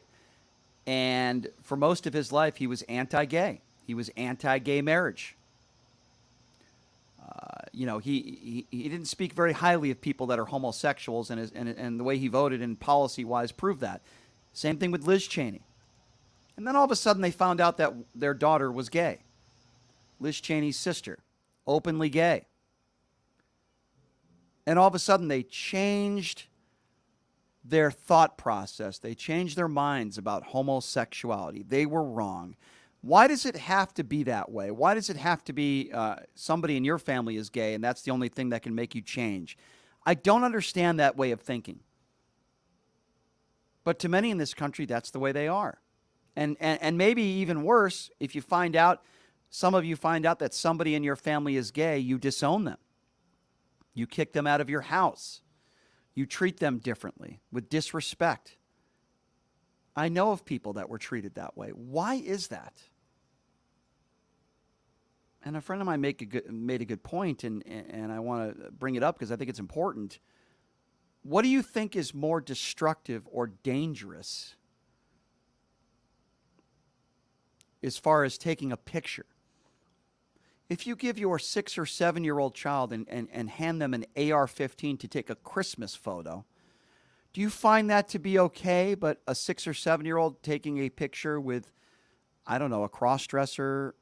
And for most of his life, he was anti-gay. He was anti-gay marriage. He didn't speak very highly of people that are homosexuals, and the way he voted and policy-wise proved that. Same thing with Liz Cheney. And then all of a sudden they found out that their daughter was gay. Liz Cheney's sister, openly gay. And all of a sudden they changed their thought process. They changed their minds about homosexuality. They were wrong. Why does it have to be that way? Why does it have to be somebody in your family is gay and that's the only thing that can make you change? I don't understand that way of thinking. But to many in this country, that's the way they are. And maybe even worse, if you find out, some of you find out that somebody in your family is gay, you disown them. You kick them out of your house. You treat them differently, with disrespect. I know of people that were treated that way. Why is that? And a friend of mine made a good point, and I want to bring it up because I think it's important. What do you think is more destructive or dangerous as far as taking a picture? If you give your 6 or 7-year-old child and hand them an AR-15 to take a Christmas photo, do you find that to be okay, but a 6 or 7-year-old taking a picture with, I don't know, a cross-dresser,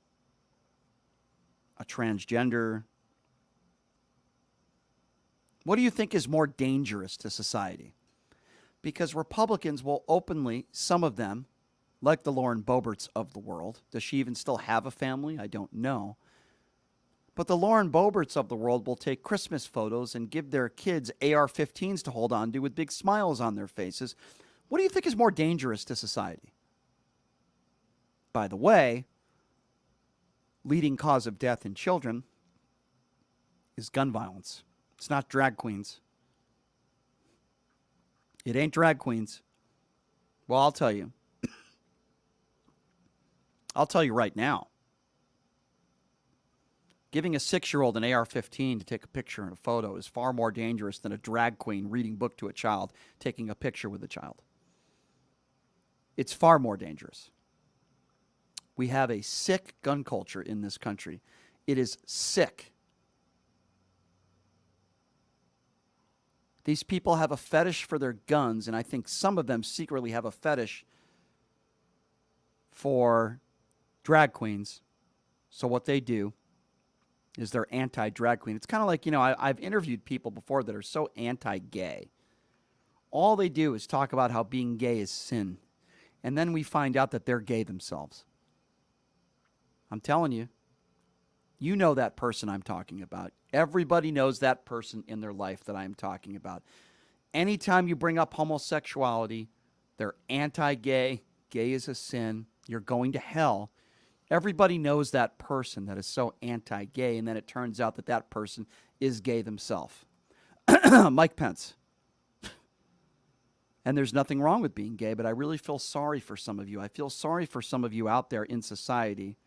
a transgender? What do you think is more dangerous to society? Because Republicans will openly, some of them, like the Lauren Boeberts of the world, does she even still have a family? I don't know. But the Lauren Boeberts of the world will take Christmas photos and give their kids AR-15s to hold on to with big smiles on their faces. What do you think is more dangerous to society? By the way, leading cause of death in children is gun violence. It's not drag queens. It ain't drag queens. Well, I'll tell you. I'll tell you right now. Giving a 6-year-old an AR-15 to take a picture and a photo is far more dangerous than a drag queen reading a book to a child, taking a picture with a child. It's far more dangerous. We have a sick gun culture in this country. It is sick. These people have a fetish for their guns, and I think some of them secretly have a fetish for drag queens. So what they do is they're anti-drag queen. It's kind of like, I've interviewed people before that are so anti-gay. All they do is talk about how being gay is sin. And then we find out that they're gay themselves. I'm telling you, you know that person I'm talking about. Everybody knows that person in their life that I'm talking about. Anytime you bring up homosexuality, they're anti-gay, gay is a sin, you're going to hell. Everybody knows that person that is so anti-gay, and then it turns out that that person is gay themselves. Mike Pence. And there's nothing wrong with being gay, but I really feel sorry for some of you. I feel sorry for some of you out there in society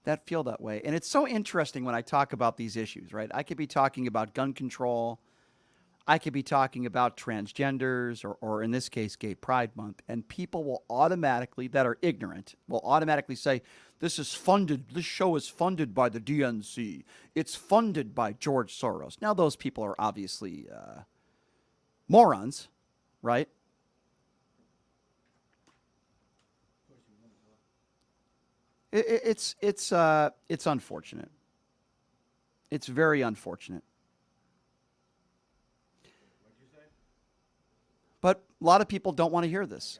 that feel that way. And it's so interesting when I talk about these issues, right? I could be talking about gun control. I could be talking about transgenders or in this case, Gay Pride Month. And people will automatically, that are ignorant, will automatically say, this show is funded by the DNC. It's funded by George Soros. Now, those people are obviously morons, right? It's unfortunate. It's very unfortunate. But a lot of people don't want to hear this.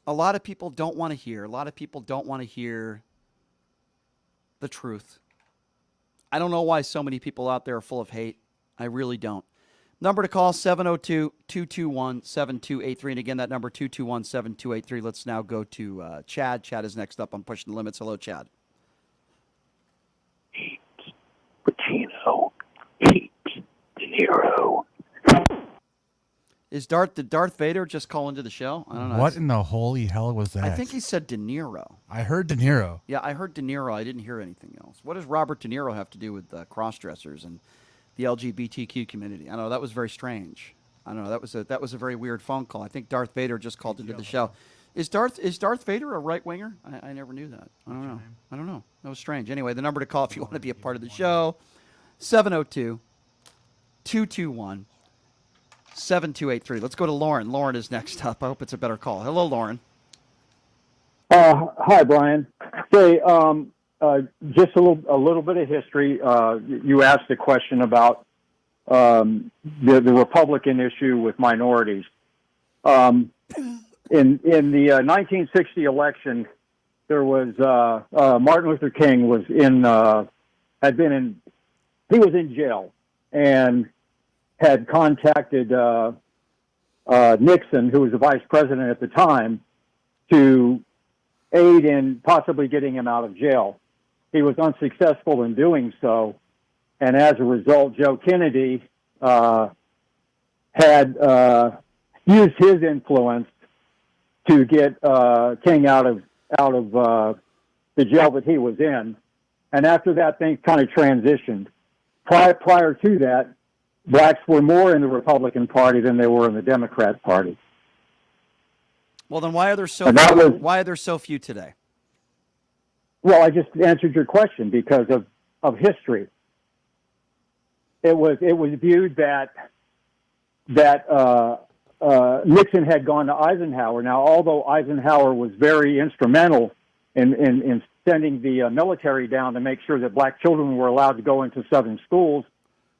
A lot of people don't want to hear. A lot of people don't want to hear the truth. I don't know why so many people out there are full of hate. I really don't. Number to call, 702-221-7283. And again, that number, 221-7283. Let's now go to Chad. Chad is next up on Pushing the Limits. Hello, Chad. Hate Patino. Hate De Niro. Did Darth Vader just call into the show? I don't know. What in the holy hell was that? I think he said De Niro. I heard De Niro. Yeah, I heard De Niro. I didn't hear anything else. What does Robert De Niro have to do with cross-dressers and the LGBTQ community? I don't know. That was very strange. I don't know. That was a very weird phone call. I think Darth Vader just called into the show. Is Darth Vader a right-winger? I never knew that. I don't know. I don't know. That was strange. Anyway, the number to call if you want to be a part of the show, 702-221-7283. Let's go to Lauren. Lauren is next up. I hope it's a better call. Hello, Lauren. Hi, Brian. Say, just a little bit of history. You asked a question about the Republican issue with minorities. In the 1960 election, there was Martin Luther King was in jail and had contacted Nixon, who was the vice president at the time, to aid in possibly getting him out of jail. He was unsuccessful in doing so, and as a result, Joe Kennedy had used his influence to get King out of the jail that he was in. And after that, things kind of transitioned. Prior to that, blacks were more in the Republican Party than they were in the Democrat Party. Well, then why are there so few today? Well, I just answered your question because of history. It was viewed that Nixon had gone to Eisenhower. Now, although Eisenhower was very instrumental in sending the military down to make sure that black children were allowed to go into Southern schools,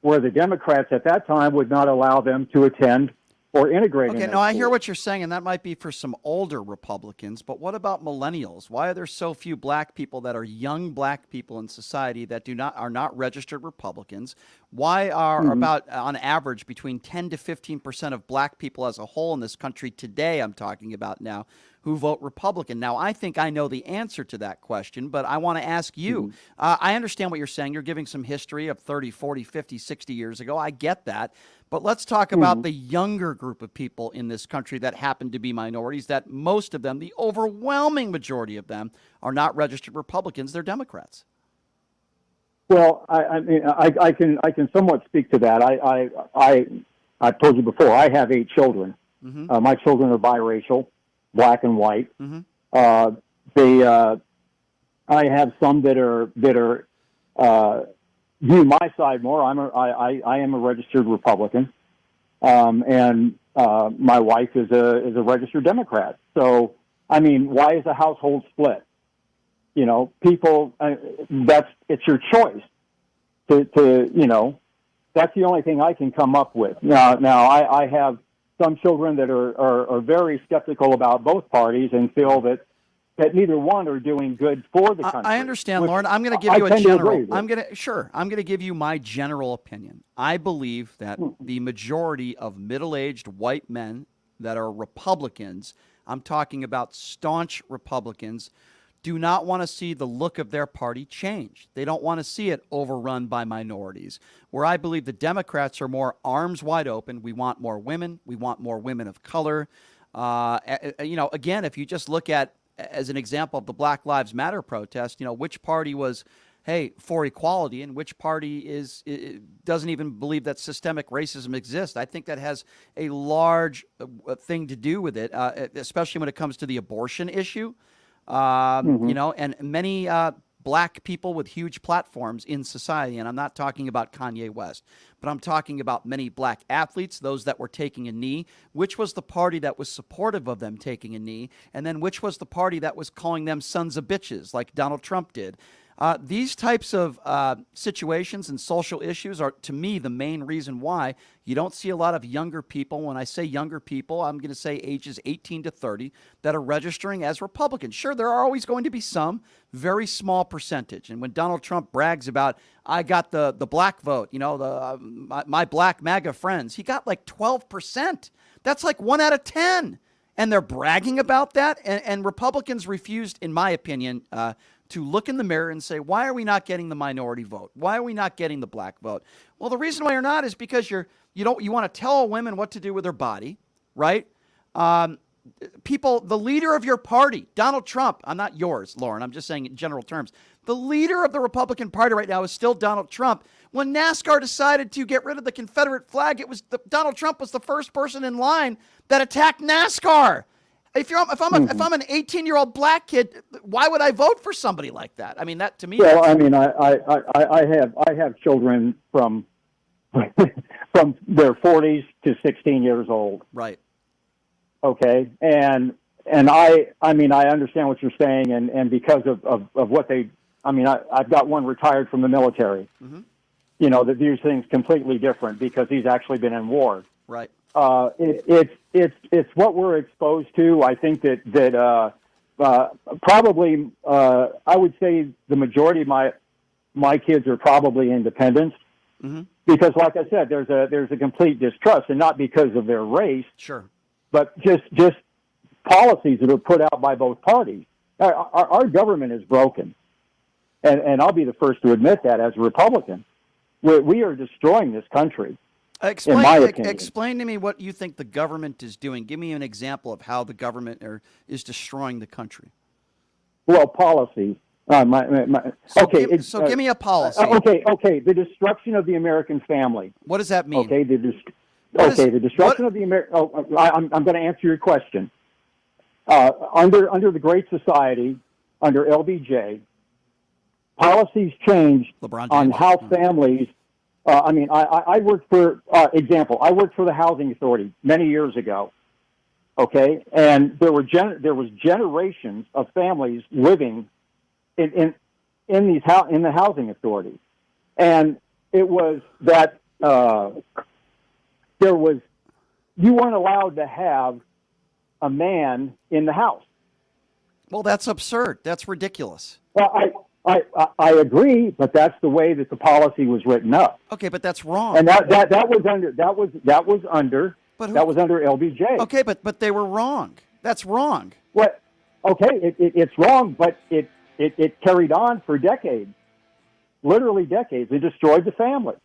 where the Democrats at that time would not allow them to attend or integrate. Okay, no, I hear what you're saying, and that might be for some older Republicans, but what about millennials? Why are there so few black people that are young black people in society that are not registered Republicans? Why are about, on average, between 10 to 15% of black people as a whole in this country today, I'm talking about now, who vote Republican? Now, I think I know the answer to that question, but I want to ask you. I understand what you're saying. You're giving some history of 30, 40, 50, 60 years ago. I get that. But let's talk about the younger group of people in this country that happen to be minorities, that most of them, the overwhelming majority of them, are not registered Republicans. They're Democrats. Well, I can somewhat speak to that. I've told you before, I have 8 children. My children are biracial, black and white. I have some that are view my side more. I am a registered Republican, and my wife is a registered Democrat. So, I mean, why is the household split? You know, people. It's your choice. That's the only thing I can come up with. Now I have some children that are very skeptical about both parties and feel that neither one are doing good for the country. I understand, Lauren. I'm going to give you a general. I'm going to give you my general opinion. I believe that the majority of middle-aged white men that are Republicans, I'm talking about staunch Republicans, do not want to see the look of their party change. They don't want to see it overrun by minorities. Where I believe the Democrats are more arms wide open. We want more women. We want more women of color. Again, if you just look at as an example of the Black Lives Matter protest, which party was, hey, for equality, and which party doesn't even believe that systemic racism exists. I think that has a large thing to do with it, especially when it comes to the abortion issue. And many black people with huge platforms in society, and I'm not talking about Kanye West, but I'm talking about many black athletes, those that were taking a knee. Which was the party that was supportive of them taking a knee? And then which was the party that was calling them sons of bitches like Donald Trump did? These types of situations and social issues are, to me, the main reason why you don't see a lot of younger people. When I say younger people, I'm going to say ages 18 to 30 that are registering as Republicans. Sure, there are always going to be some, very small percentage. And when Donald Trump brags about, I got the black vote, my black MAGA friends, he got like 12%. That's like 1 out of 10. And they're bragging about that. And Republicans refused, in my opinion, to look in the mirror and say, why are we not getting the minority vote? Why are we not getting the black vote? Well, the reason why you're not is because you want to tell women what to do with their body, right? People, the leader of your party, Donald Trump, I'm not yours, Lauren, I'm just saying in general terms. The leader of the Republican Party right now is still Donald Trump. When NASCAR decided to get rid of the Confederate flag, Donald Trump was the first person in line that attacked NASCAR. If I'm an 18-year-old black kid, why would I vote for somebody like that? I mean, that to me. Well, I mean, I have children from from their 40s to 16 years old. Right. Okay, and I understand what you're saying, and because of what they, I've got one retired from the military. Mm-hmm. That views things completely different because he's actually been in war. Right. It's what we're exposed to. I think that probably I would say the majority of my kids are probably independents. Mm-hmm. Because, like I said, there's a complete distrust, and not because of their race. Sure. But just policies that are put out by both parties. Our government is broken, and I'll be the first to admit that as a Republican. We are destroying this country. Explain to me what you think the government is doing. Give me an example of how the government is destroying the country. Well, policies. Give me a policy. Okay. The destruction of the American family. What does that mean? Okay, the destruction of the American. I'm going to answer your question. Under the Great Society, under LBJ, policies changed on how families. I worked for I worked for the Housing Authority many years ago. Okay, and there was generations of families living in the Housing Authority, and it was that you weren't allowed to have a man in the house. Well, that's absurd. That's ridiculous. Well, I agree, but that's the way that the policy was written up. Okay, but that's wrong. And that was under LBJ. Okay, but they were wrong. That's wrong. What? Okay, it's wrong, but it carried on for decades, literally decades. It destroyed the family.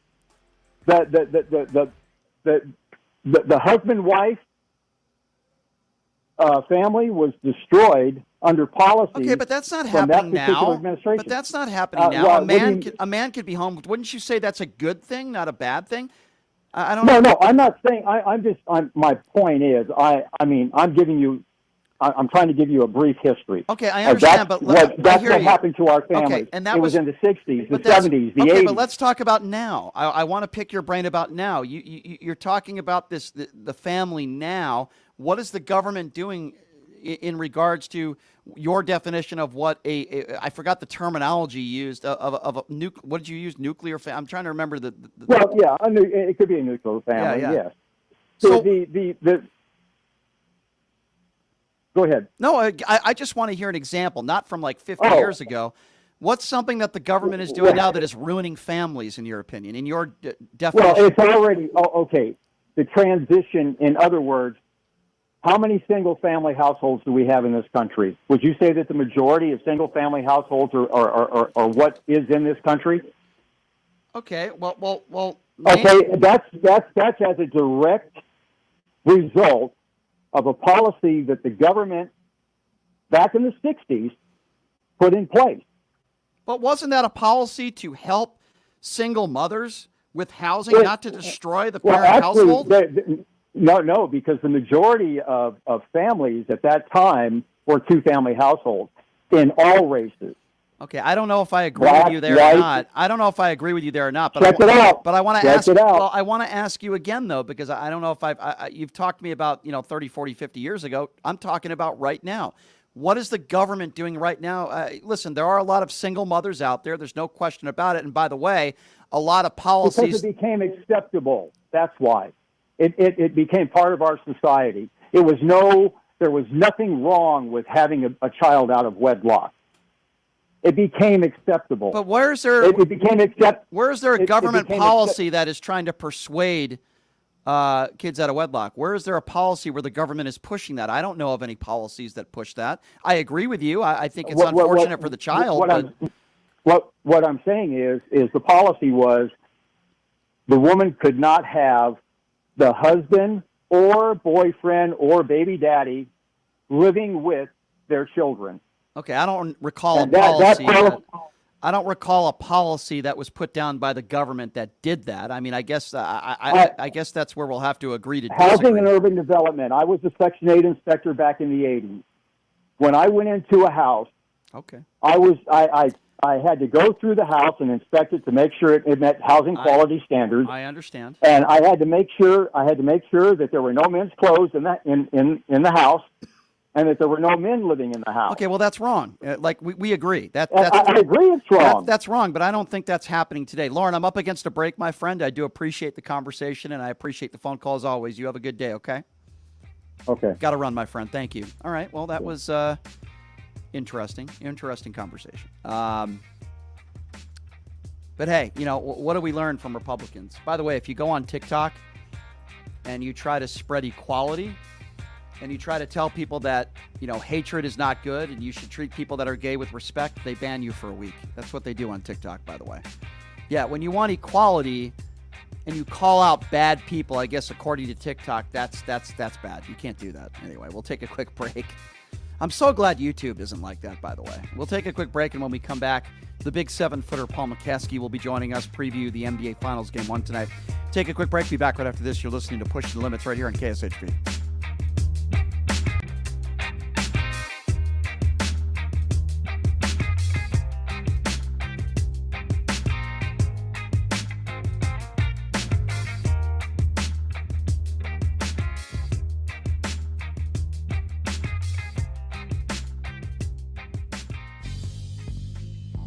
The husband-wife family was destroyed under policy. Okay, but that's not happening now. But that's not happening now. Well, a man could be home. Wouldn't you say that's a good thing, not a bad thing? I don't know. No, I'm not saying. My point is, I'm trying to give you a brief history. Okay, I understand, but that's what happened to our family. Okay, and that was in the 60s, the 70s, the 80s. Okay, but let's talk about now. I want to pick your brain about now. You're talking about the family now. What is the government doing in regards to your definition of what I forgot the terminology used of a what did you use? Nuclear family? I'm trying to remember the Well, yeah, it could be a nuclear family. Yeah. Yes. So go ahead. No, I just want to hear an example, not from like 50 years ago. What's something that the government is doing now that is ruining families, in your opinion, in your definition? Well, it's already okay. The transition, in other words. How many single-family households do we have in this country? Would you say that the majority of single-family households are what is in this country? Okay. Well. Okay, that's as a direct result of a policy that the government back in the 60s put in place. But wasn't that a policy to help single mothers with housing, not to destroy the parent household? No, because the majority of families at that time were two-family households in all races. Okay, I don't know if I agree with you there or not. I don't know if I agree with you there or not. But Check it out. But I want to Check ask. it out. Well, I want to ask you again though, because I don't know if you've talked to me about 30, 40, 50 years ago. I'm talking about right now. What is the government doing right now? Listen, there are a lot of single mothers out there. There's no question about it. And by the way, a lot of policies. Because it became acceptable. That's why. It became part of our society. There was nothing wrong with having a child out of wedlock. It became acceptable. But where's there? It became accept. Where's there a government policy that is trying to persuade kids out of wedlock? Where is there a policy where the government is pushing that? I don't know of any policies that push that. I agree with you. I think it's unfortunate for the child. What I'm saying is the policy was the woman could not have the husband or boyfriend or baby daddy living with their children. Okay, I don't recall a policy. I don't recall a policy that was put down by the government that did that. I mean, I guess I guess that's where we'll have to agree to disagree. Housing and urban development. I was a Section 8 inspector back in the 80s. When I went into a house, okay, I had to go through the house and inspect it to make sure it met housing quality standards. I understand. And I had to make sure that there were no men's clothes in the house, and that there were no men living in the house. Okay, well, that's wrong. We agree. I agree it's wrong. That's wrong, but I don't think that's happening today. Lauren, I'm up against a break, my friend. I do appreciate the conversation, and I appreciate the phone call as always. You have a good day, okay? Okay. Got to run, my friend. Thank you. All right, well, that was interesting conversation. But hey, what do we learn from Republicans? By the way, if you go on TikTok and you try to spread equality, and you try to tell people that, hatred is not good and you should treat people that are gay with respect, they ban you for a week. That's what they do on TikTok, by the way. Yeah, when you want equality and you call out bad people, I guess according to TikTok, that's bad. You can't do that. Anyway, we'll take a quick break. I'm so glad YouTube isn't like that, by the way. We'll take a quick break, and when we come back, the big 7-footer Paul McCaskey will be joining us, preview the NBA Finals Game 1 tonight. Take a quick break. Be back right after this. You're listening to Pushing the Limits right here on KSHP.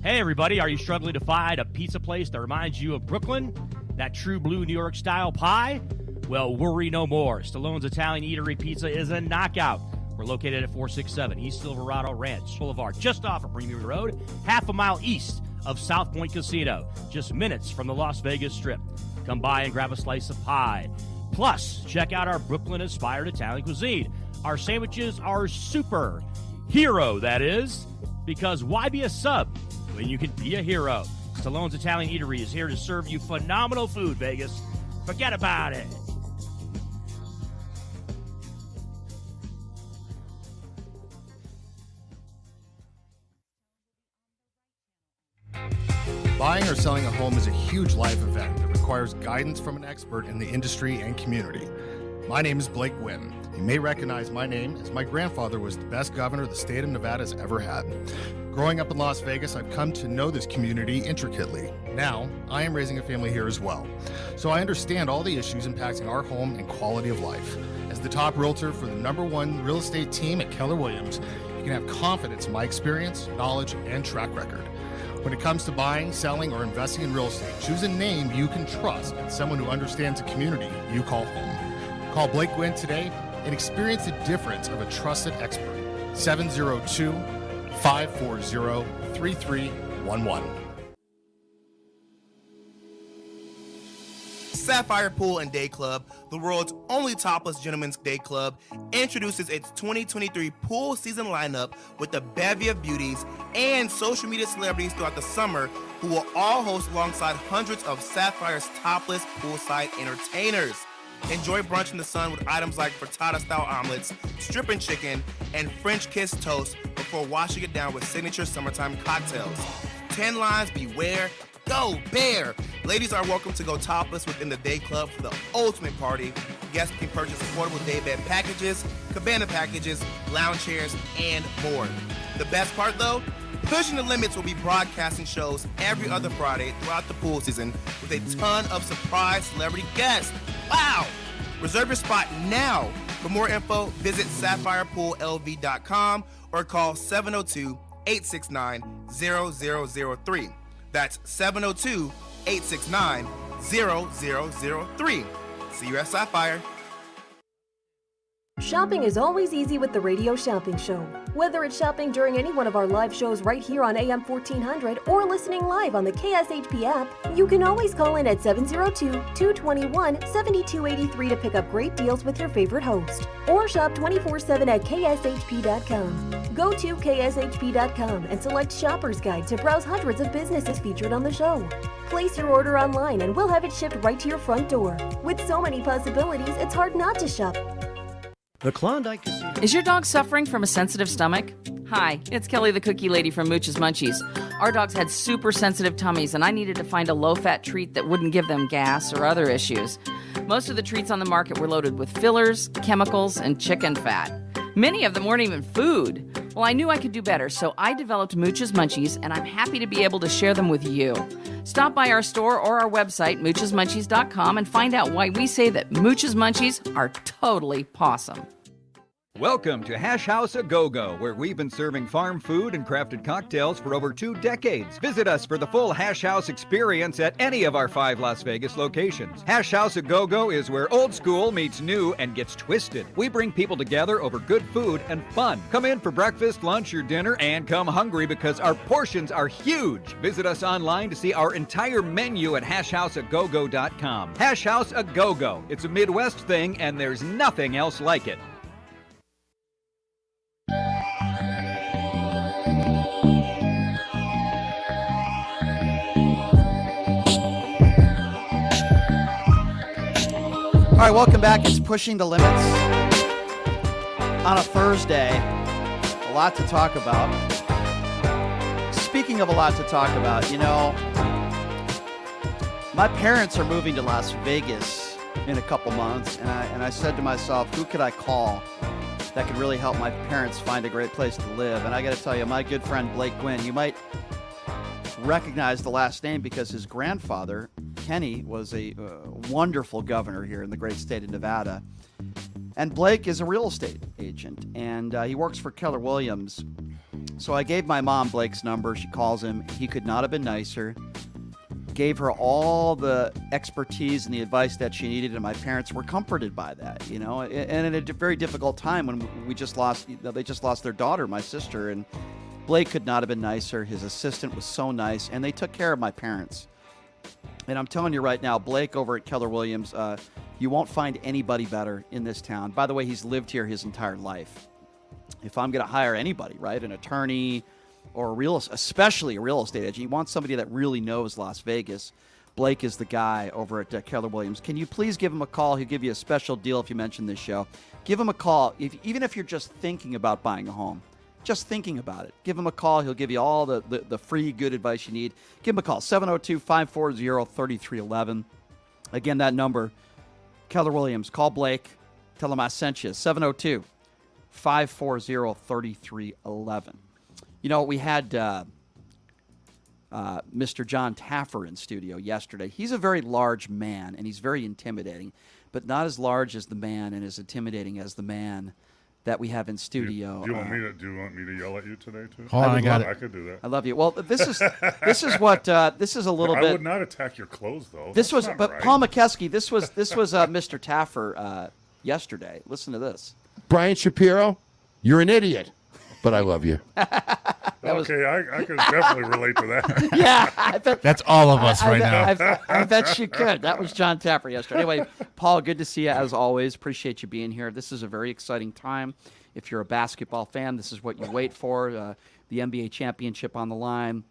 Hey everybody, are you struggling to find a pizza place that reminds you of Brooklyn? That true blue New York style pie? Well, worry no more. Stallone's Italian Eatery Pizza is a knockout. We're located at 467 East Silverado Ranch Boulevard, just off of Premier Road, half a mile east of South Point Casino, just minutes from the Las Vegas Strip. Come by and grab a slice of pie. Plus, check out our Brooklyn-inspired Italian cuisine. Our sandwiches are super. Hero, that is. Because why be a sub when you can be a hero? Stallone's Italian Eatery is here to serve you phenomenal food, Vegas. Forget about it. Buying or selling a home is a huge life event that requires guidance from an expert in the industry and community. My name is Blake Wynn. You may recognize my name as my grandfather was the best governor the state of Nevada has ever had. Growing up in Las Vegas, I've come to know this community intricately. Now, I am raising a family here as well, so I understand all the issues impacting our home and quality of life. As the top realtor for the #1 real estate team at Keller Williams, you can have confidence in my experience, knowledge, and track record. When it comes to buying, selling, or investing in real estate, choose a name you can trust and someone who understands the community you call home. Call Blake Wynn today and experience the difference of a trusted expert. 702-540-3311. Sapphire Pool and Day Club, the world's only topless gentlemen's day club, introduces its 2023 pool season lineup with a bevy of beauties and social media celebrities throughout the summer who will all host alongside hundreds of Sapphire's topless poolside entertainers. Enjoy brunch in the sun with items like frittata-style omelets, stripping chicken, and French kiss toast, before washing it down with signature summertime cocktails. 10 lines, beware. Go Bear! Ladies are welcome to go topless within the day club for the ultimate party. Guests can purchase affordable day bed packages, cabana packages, lounge chairs, and more. The best part though? Pushing the Limits will be broadcasting shows every other Friday throughout the pool season with a ton of surprise celebrity guests. Wow! Reserve your spot now. For more info, visit sapphirepoolLV.com or call 702-869-0003. That's 702-869-0003. See you at Sapphire. Shopping is always easy with the Radio Shopping Show. Whether it's shopping during any one of our live shows right here on AM 1400 or listening live on the KSHP app, you can always call in at 702-221-7283 to pick up great deals with your favorite host. Or shop 24/7 at kshp.com. Go to kshp.com and select Shopper's Guide to browse hundreds of businesses featured on the show. Place your order online and we'll have it shipped right to your front door. With so many possibilities, it's hard not to shop. The Klondike Casino. Is your dog suffering from a sensitive stomach? Hi, it's Kelly the Cookie Lady from Mooch's Munchies. Our dogs had super sensitive tummies and I needed to find a low-fat treat that wouldn't give them gas or other issues. Most of the treats on the market were loaded with fillers, chemicals, and chicken fat. Many of them weren't even food. Well, I knew I could do better, so I developed Mooch's Munchies, and I'm happy to be able to share them with you. Stop by our store or our website, moochesmunchies.com, and find out why we say that Mooch's Munchies are totally pawsome. Welcome to Hash House A Go-Go, where we've been serving farm food and crafted cocktails for over 2 decades. Visit us for the full Hash House experience at any of our 5 Las Vegas locations. Hash House A Go-Go is where old school meets new and gets twisted. We bring people together over good food and fun. Come in for breakfast, lunch, or dinner, and come hungry because our portions are huge. Visit us online to see our entire menu at hashhouseagogo.com. Hash House A Go-Go. It's a Midwest thing, and there's nothing else like it. All right, welcome back. It's Pushing the Limits on a Thursday. A lot to talk about. Speaking of a lot to talk about, you know, my parents are moving to Las Vegas in a couple months, and I said to myself, who could I call that could really help my parents find a great place to live? And I got to tell you, my good friend Blake Gwynn, you might recognize the last name because his grandfather, Kenny, was a wonderful governor here in the great state of Nevada. And Blake is a real estate agent, and he works for Keller Williams. So I gave my mom Blake's number. She calls him. He could not have been nicer. Gave her all the expertise and the advice that she needed, and my parents were comforted by that, you know. And in a very difficult time when they just lost their daughter, my sister, and Blake could not have been nicer. His assistant was so nice, and they took care of my parents. And I'm telling you right now, Blake over at Keller Williams, you won't find anybody better in this town. By the way, he's lived here his entire life. If I'm going to hire anybody, right, an attorney or especially a real estate agent, you want somebody that really knows Las Vegas, Blake is the guy over at Keller Williams. Can you please give him a call? He'll give you a special deal if you mention this show. Give him a call, even if you're just thinking about buying a home. Just thinking about it. Give him a call. He'll give you all the free good advice you need. Give him a call, 702-540-3311. Again, that number, Keller Williams. Call Blake. Tell him I sent you, 702-540-3311. You know, we had Mr. John Taffer in studio yesterday. He's a very large man, and he's very intimidating, but not as large as the man and as intimidating as the man that we have in studio. Do you want me to yell at you today too? Hold on, I could do that. I love you. Well, this is a little bit. I would not attack your clothes though. But Paul McKeskey, this was Mr. Taffer yesterday. Listen to this. Brian Shapiro, you're an idiot, but I love you. Okay, I can definitely relate to that. Yeah, I bet, that's all of us right now. I bet you could. That was John Taffer yesterday. Anyway, Paul, good to see you as always. Appreciate you being here. This is a very exciting time. If you're a basketball fan, this is what you wait for. The NBA championship on the line.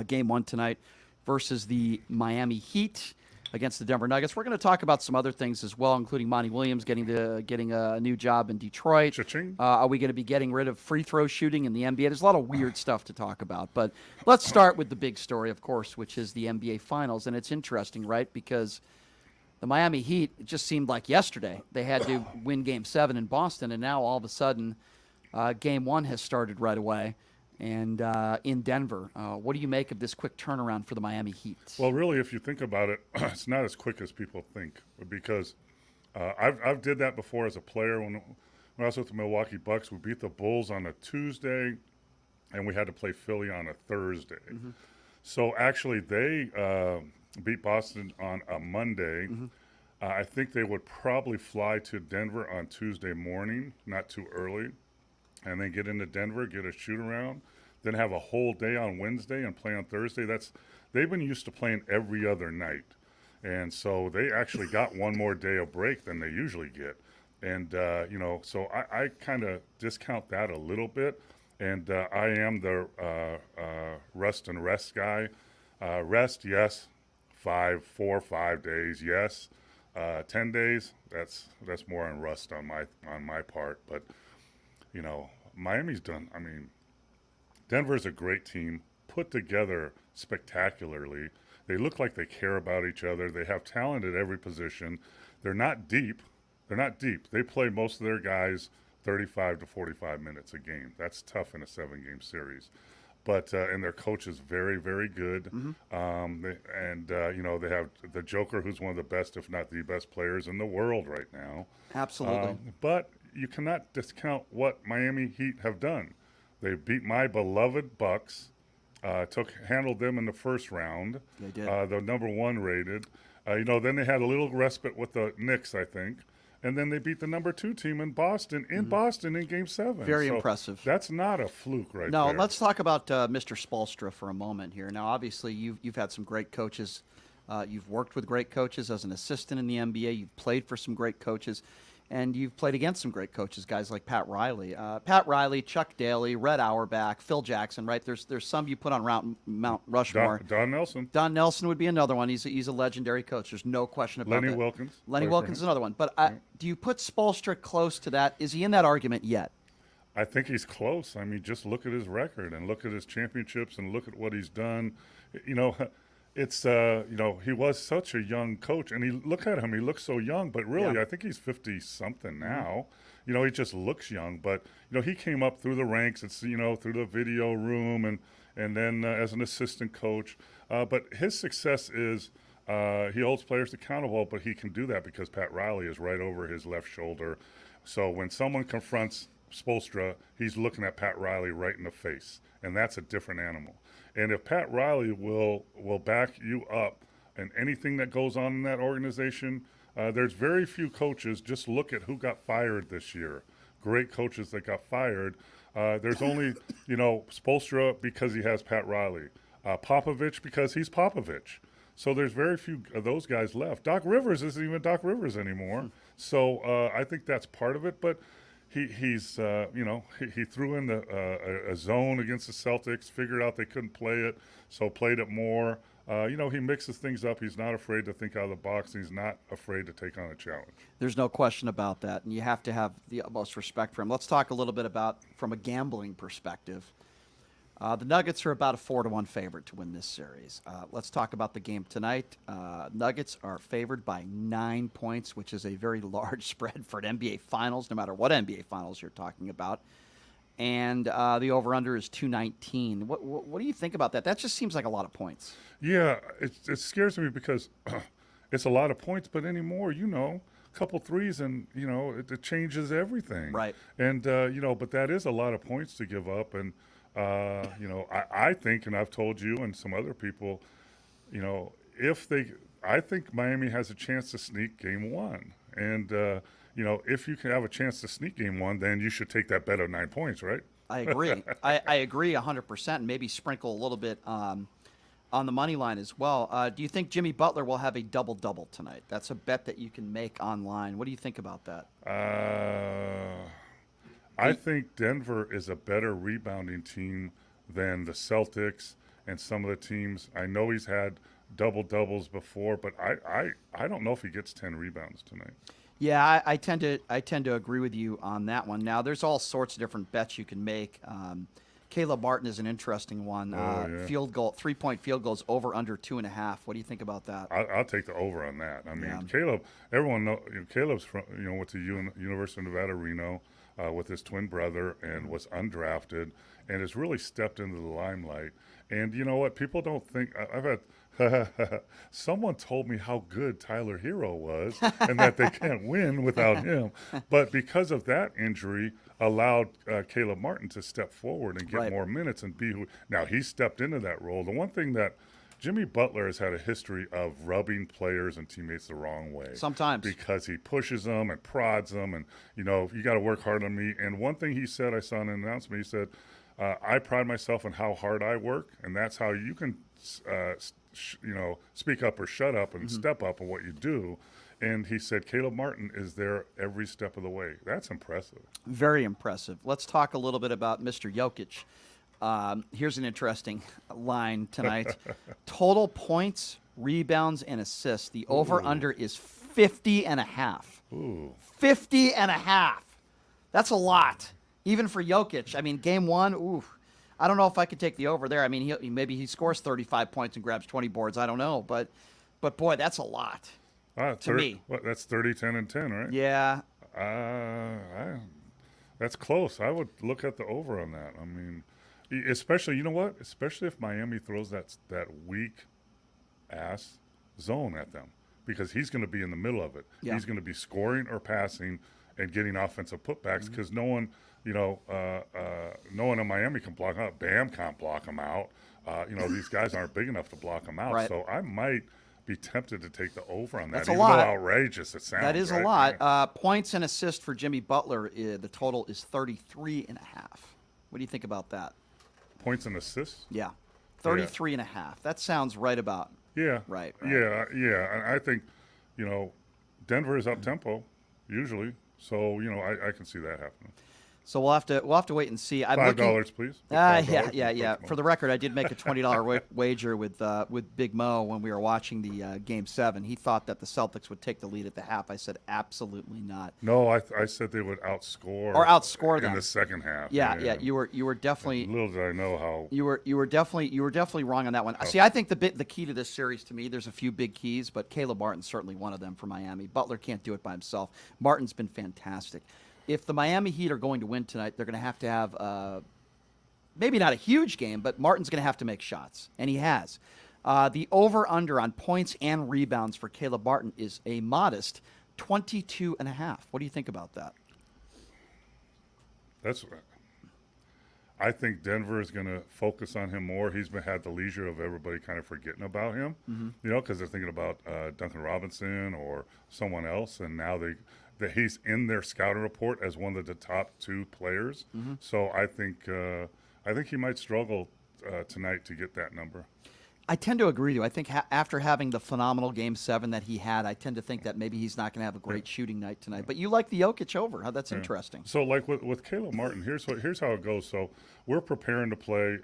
Game 1 tonight versus the Miami Heat. against the Denver Nuggets. We're going to talk about some other things as well, including Monty Williams getting a new job in Detroit. Are we going to be getting rid of free throw shooting in the NBA? There's a lot of weird stuff to talk about. But let's start with the big story, of course, which is the NBA Finals. And it's interesting, right? Because the Miami Heat, it just seemed like yesterday they had to win Game 7 in Boston, and now all of a sudden Game 1 has started right away. And in Denver, what do you make of this quick turnaround for the Miami Heat? Well, really, if you think about it, it's not as quick as people think, because I've did that before as a player. When I was with the Milwaukee Bucks, we beat the Bulls on a Tuesday, and we had to play Philly on a Thursday. Mm-hmm. So actually, they beat Boston on a Monday. Mm-hmm. I think they would probably fly to Denver on Tuesday morning, not too early, and then get into Denver, get a shoot-around, then have a whole day on Wednesday and play on Thursday. They've been used to playing every other night. And so they actually got one more day of break than they usually get. And, so I kind of discount that a little bit. And I am the rust and rest guy. Rest, yes. 4 or 5 days, yes. 10 days, that's more on rust on my part. But, Miami's done. I mean, Denver's a great team, put together spectacularly. They look like they care about each other. They have talent at every position. They're not deep. They play most of their guys 35 to 45 minutes a game. That's tough in a 7-game series. But and their coach is very, very good. Mm-hmm. They have the Joker, who's one of the best, if not the best players in the world right now. Absolutely. But you cannot discount what Miami Heat have done. They beat my beloved Bucks, handled them in the first round. They did. The number 1 rated. Then they had a little respite with the Knicks, I think. And then they beat the number 2 team in Boston, in Game 7. Very impressive. That's not a fluke right there. No, let's talk about Mr. Spoelstra for a moment here. Now, obviously, you've had some great coaches. You've worked with great coaches as an assistant in the NBA. You've played for some great coaches. And you've played against some great coaches, guys like Pat Riley, Chuck Daly, Red Auerbach, Phil Jackson, right? There's some you put on Mount Rushmore. Don Nelson. Don Nelson would be another one. He's a legendary coach. There's no question about that. Lenny Wilkins. Lenny Wilkins is another one. But do you put Spoelstra close to that? Is he in that argument yet? I think he's close. I mean, just look at his record and look at his championships and look at what he's done. It's he was such a young coach, and look at him, he looks so young, but really I think he's 50 something now. Mm-hmm. He just looks young, but he came up through the ranks. It's through the video room and then as an assistant coach. But his success is he holds players accountable, but he can do that because Pat Riley is right over his left shoulder. So when someone confronts Spoelstra, he's looking at Pat Riley right in the face, and that's a different animal. And if Pat Riley will back you up in anything that goes on in that organization, there's very few coaches. Just look at who got fired this year. Great coaches that got fired. There's only, Spoelstra because he has Pat Riley. Popovich because he's Popovich. So there's very few of those guys left. Doc Rivers isn't even Doc Rivers anymore. So I think that's part of it. But he threw in a zone against the Celtics, figured out they couldn't play it, so played it more. He mixes things up. He's not afraid to think out of the box. And he's not afraid to take on a challenge. There's no question about that, and you have to have the utmost respect for him. Let's talk a little bit about from a gambling perspective. The Nuggets are about a 4-1 favorite to win this series. Let's talk about the game tonight. Nuggets are favored by 9 points, which is a very large spread for an NBA Finals, no matter what NBA Finals you're talking about. And the over-under is 219. What do you think about that? That just seems like a lot of points. Yeah, it scares me because it's a lot of points, but anymore, a couple threes and, it changes everything. Right. And, but that is a lot of points to give up. And, I think, and I've told you and some other people, I think Miami has a chance to sneak Game 1. And, if you can have a chance to sneak Game 1, then you should take that bet of 9 points, right? I agree. I agree 100%, and maybe sprinkle a little bit on the money line as well. Do you think Jimmy Butler will have a double-double tonight? That's a bet that you can make online. What do you think about that? I think Denver is a better rebounding team than the Celtics and some of the teams. I know he's had double-doubles before, but I don't know if he gets 10 rebounds tonight. Yeah, I tend to agree with you on that one. Now, there's all sorts of different bets you can make. Caleb Martin is an interesting one. Yeah. Field goal, 3-point field goals over under 2.5. What do you think about that? I'll take the over on that. I mean, Caleb. Everyone know Caleb's from went to University of Nevada, Reno, with his twin brother, and was undrafted, and has really stepped into the limelight. And you know what? People don't think I've had. Someone told me how good Tyler Hero was and that they can't win without him. But because of that injury, allowed Caleb Martin to step forward and get more minutes and be who. Now, he stepped into that role. The one thing that Jimmy Butler has had a history of rubbing players and teammates the wrong way. Sometimes. Because he pushes them and prods them and, you got to work hard on me. And one thing he said, I saw in an announcement, he said, I pride myself on how hard I work, and that's how you can speak up or shut up and step up on what you do. And he said Caleb Martin is there every step of the way. That's impressive. Very impressive. Let's talk a little bit about Mr. Jokic. Here's an interesting line tonight. Total points, rebounds, and assists. The over-under is 50.5. Ooh. 50.5. That's a lot, even for Jokic. I mean, game one, ooh. I don't know if I could take the over there. I mean, maybe he scores 35 points and grabs 20 boards. I don't know, but boy, that's a lot to me. What, that's 30, 10, and 10, right? Yeah. That's close. I would look at the over on that. I mean, especially, you know what? Especially if Miami throws that weak ass zone at them, because he's going to be in the middle of it. Yeah. He's going to be scoring or passing and getting offensive putbacks because no one in Miami can block him out. Bam can't block him out. These guys aren't big enough to block him out. Right. So I might be tempted to take the over on that. That's a even lot. though outrageous it sounds. That is right? a lot. Yeah. Points and assists for Jimmy Butler, the total is 33.5. What do you think about that? Points and assists? Yeah. 33.5. That sounds right about. Yeah. Right. Yeah. And I think, Denver is up-tempo usually. So, I can see that happening. So we'll have to wait and see. $5, please. Yeah. For the record, I did make a $20 wager with Big Mo when we were watching the Game 7. He thought that the Celtics would take the lead at the half. I said absolutely not. No, I said they would outscore them in the second half. Yeah. You were definitely. Little did I know how. You were definitely wrong on that one. See, I think the key to this series, to me, there's a few big keys, but Caleb Martin's certainly one of them for Miami. Butler can't do it by himself. Martin's been fantastic. If the Miami Heat are going to win tonight, they're going to have maybe not a huge game, but Martin's going to have to make shots, and he has. The over-under on points and rebounds for Caleb Martin is a modest 22.5. What do you think about that? I think Denver is going to focus on him more. He's had the leisure of everybody kind of forgetting about him, because they're thinking about Duncan Robinson or someone else, and now that he's in their scouting report as one of the top 2 players. So I think he might struggle tonight to get that number. I tend to agree with you. I think after having the phenomenal Game 7 that he had, I tend to think that maybe he's not going to have a great shooting night tonight. But you like the Jokic over. That's interesting. So like with Caleb Martin, here's how it goes. So we're preparing to play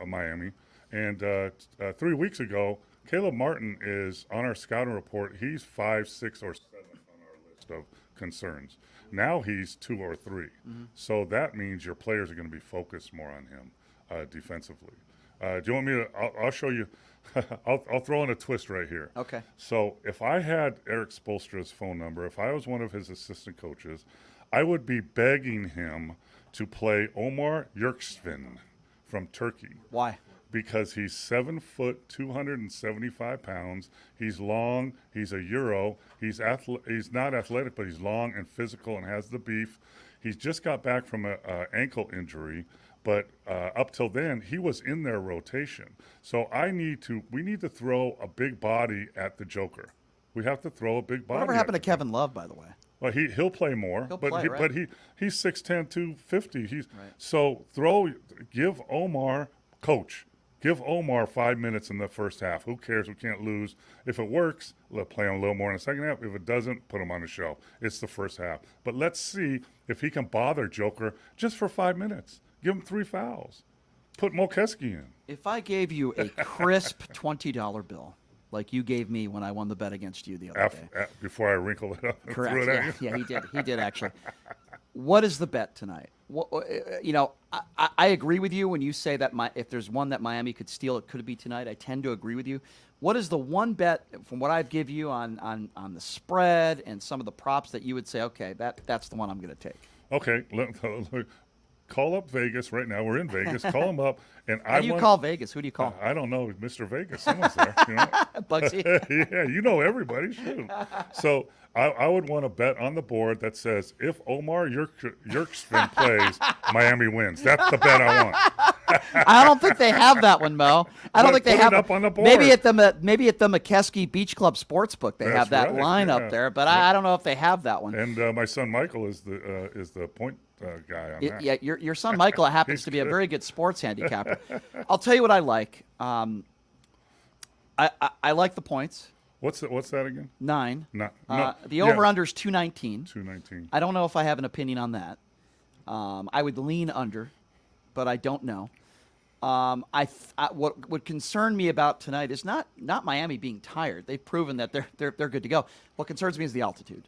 Miami. And 3 weeks ago, Caleb Martin is on our scouting report. He's 5, 6, or 7 on our list of concerns. Now he's 2 or 3. So that means your players are going to be focused more on him defensively. Do you want me to? I'll show you. I'll throw in a twist right here. Okay. So if I had Eric Spoelstra's phone number, if I was one of his assistant coaches, I would be begging him to play Omar Yurksvin from Turkey. Why? Because he's 7 foot, 275 pounds. He's long. He's a Euro. He's not athletic, but he's long and physical and has the beef. He's just got back from an ankle injury, but up till then, he was in their rotation. So we need to throw a big body at the Joker. We have to throw a big body. Whatever happened to Kevin Love, by the way? Well, he'll play more, but he's 6'10", 250. So give Omar, coach. Give Omar 5 minutes in the first half. Who cares? We can't lose. If it works, let's play him a little more in the second half. If it doesn't, put him on the shelf. It's the first half. But let's see if he can bother Joker just for 5 minutes. Give him 3 fouls. Put Mokeski in. If I gave you a crisp $20 bill like you gave me when I won the bet against you the other day. Before I wrinkled it up and Correct. threw it at you? Yeah, he did. He did, actually. What is the bet tonight? I agree with you when you say that if there's one that Miami could steal, it could be tonight. I tend to agree with you. What is the one bet from what I've give you on the spread and some of the props that you would say, okay, that's the one I'm going to take? Okay, look, call up Vegas right now. We're in Vegas. Call them up. And How do you call Vegas? Who do you call? I don't know, Mr. Vegas. Someone's there. You know? Bugsy. Yeah, you know everybody. Shoot. So I would want to bet on the board that says if Omar Yerkspin plays, Miami wins. That's the bet I want. I don't think they have that one, Mo. I don't think they have it up on the board. Maybe at the McKeskey Beach Club Sportsbook they have that line up there, but I don't know if they have that one. And my son Michael is the point guy on that. Yeah, your son Michael happens to be a very good sports handicapper. I'll tell you what I like. I like the points. What's that again? 9. No, the over-under is 219. 219. I don't know if I have an opinion on that. I would lean under, but I don't know. What would concern me about tonight is not Miami being tired. They've proven that they're good to go. What concerns me is the altitude.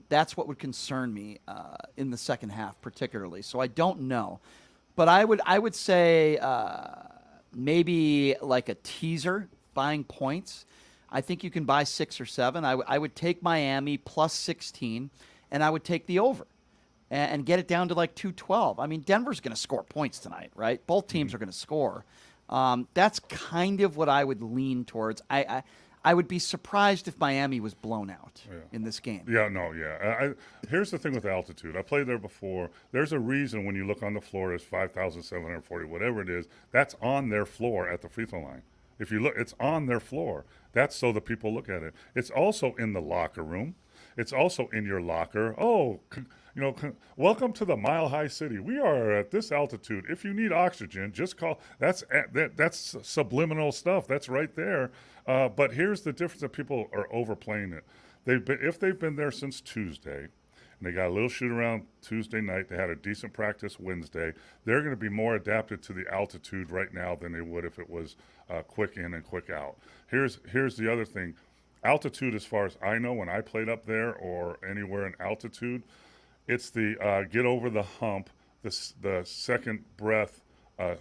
That's what would concern me in the second half, particularly. So I don't know, but I would say maybe like a teaser buying points. I think you can buy 6 or 7. I would take Miami plus 16, and I would take the over and get it down to like 212. I mean, Denver's going to score points tonight, right? Both teams are going to score. That's kind of what I would lean towards. I would be surprised if Miami was blown out in this game. Yeah. Here's the thing with altitude. I played there before. There's a reason when you look on the floor, it's 5,740, whatever it is. That's on their floor at the free throw line. If you look, it's on their floor. That's so the people look at it. It's also in the locker room. It's also in your locker. Welcome to the Mile High City. We are at this altitude. If you need oxygen, just call. That's subliminal stuff. That's right there. But here's the difference: that people are overplaying it. If they've been there since Tuesday, and they got a little shoot around Tuesday night, they had a decent practice Wednesday. They're going to be more adapted to the altitude right now than they would if it was quick in and quick out. Here's the other thing. Altitude, as far as I know, when I played up there or anywhere in altitude, it's the get over the hump, the second breath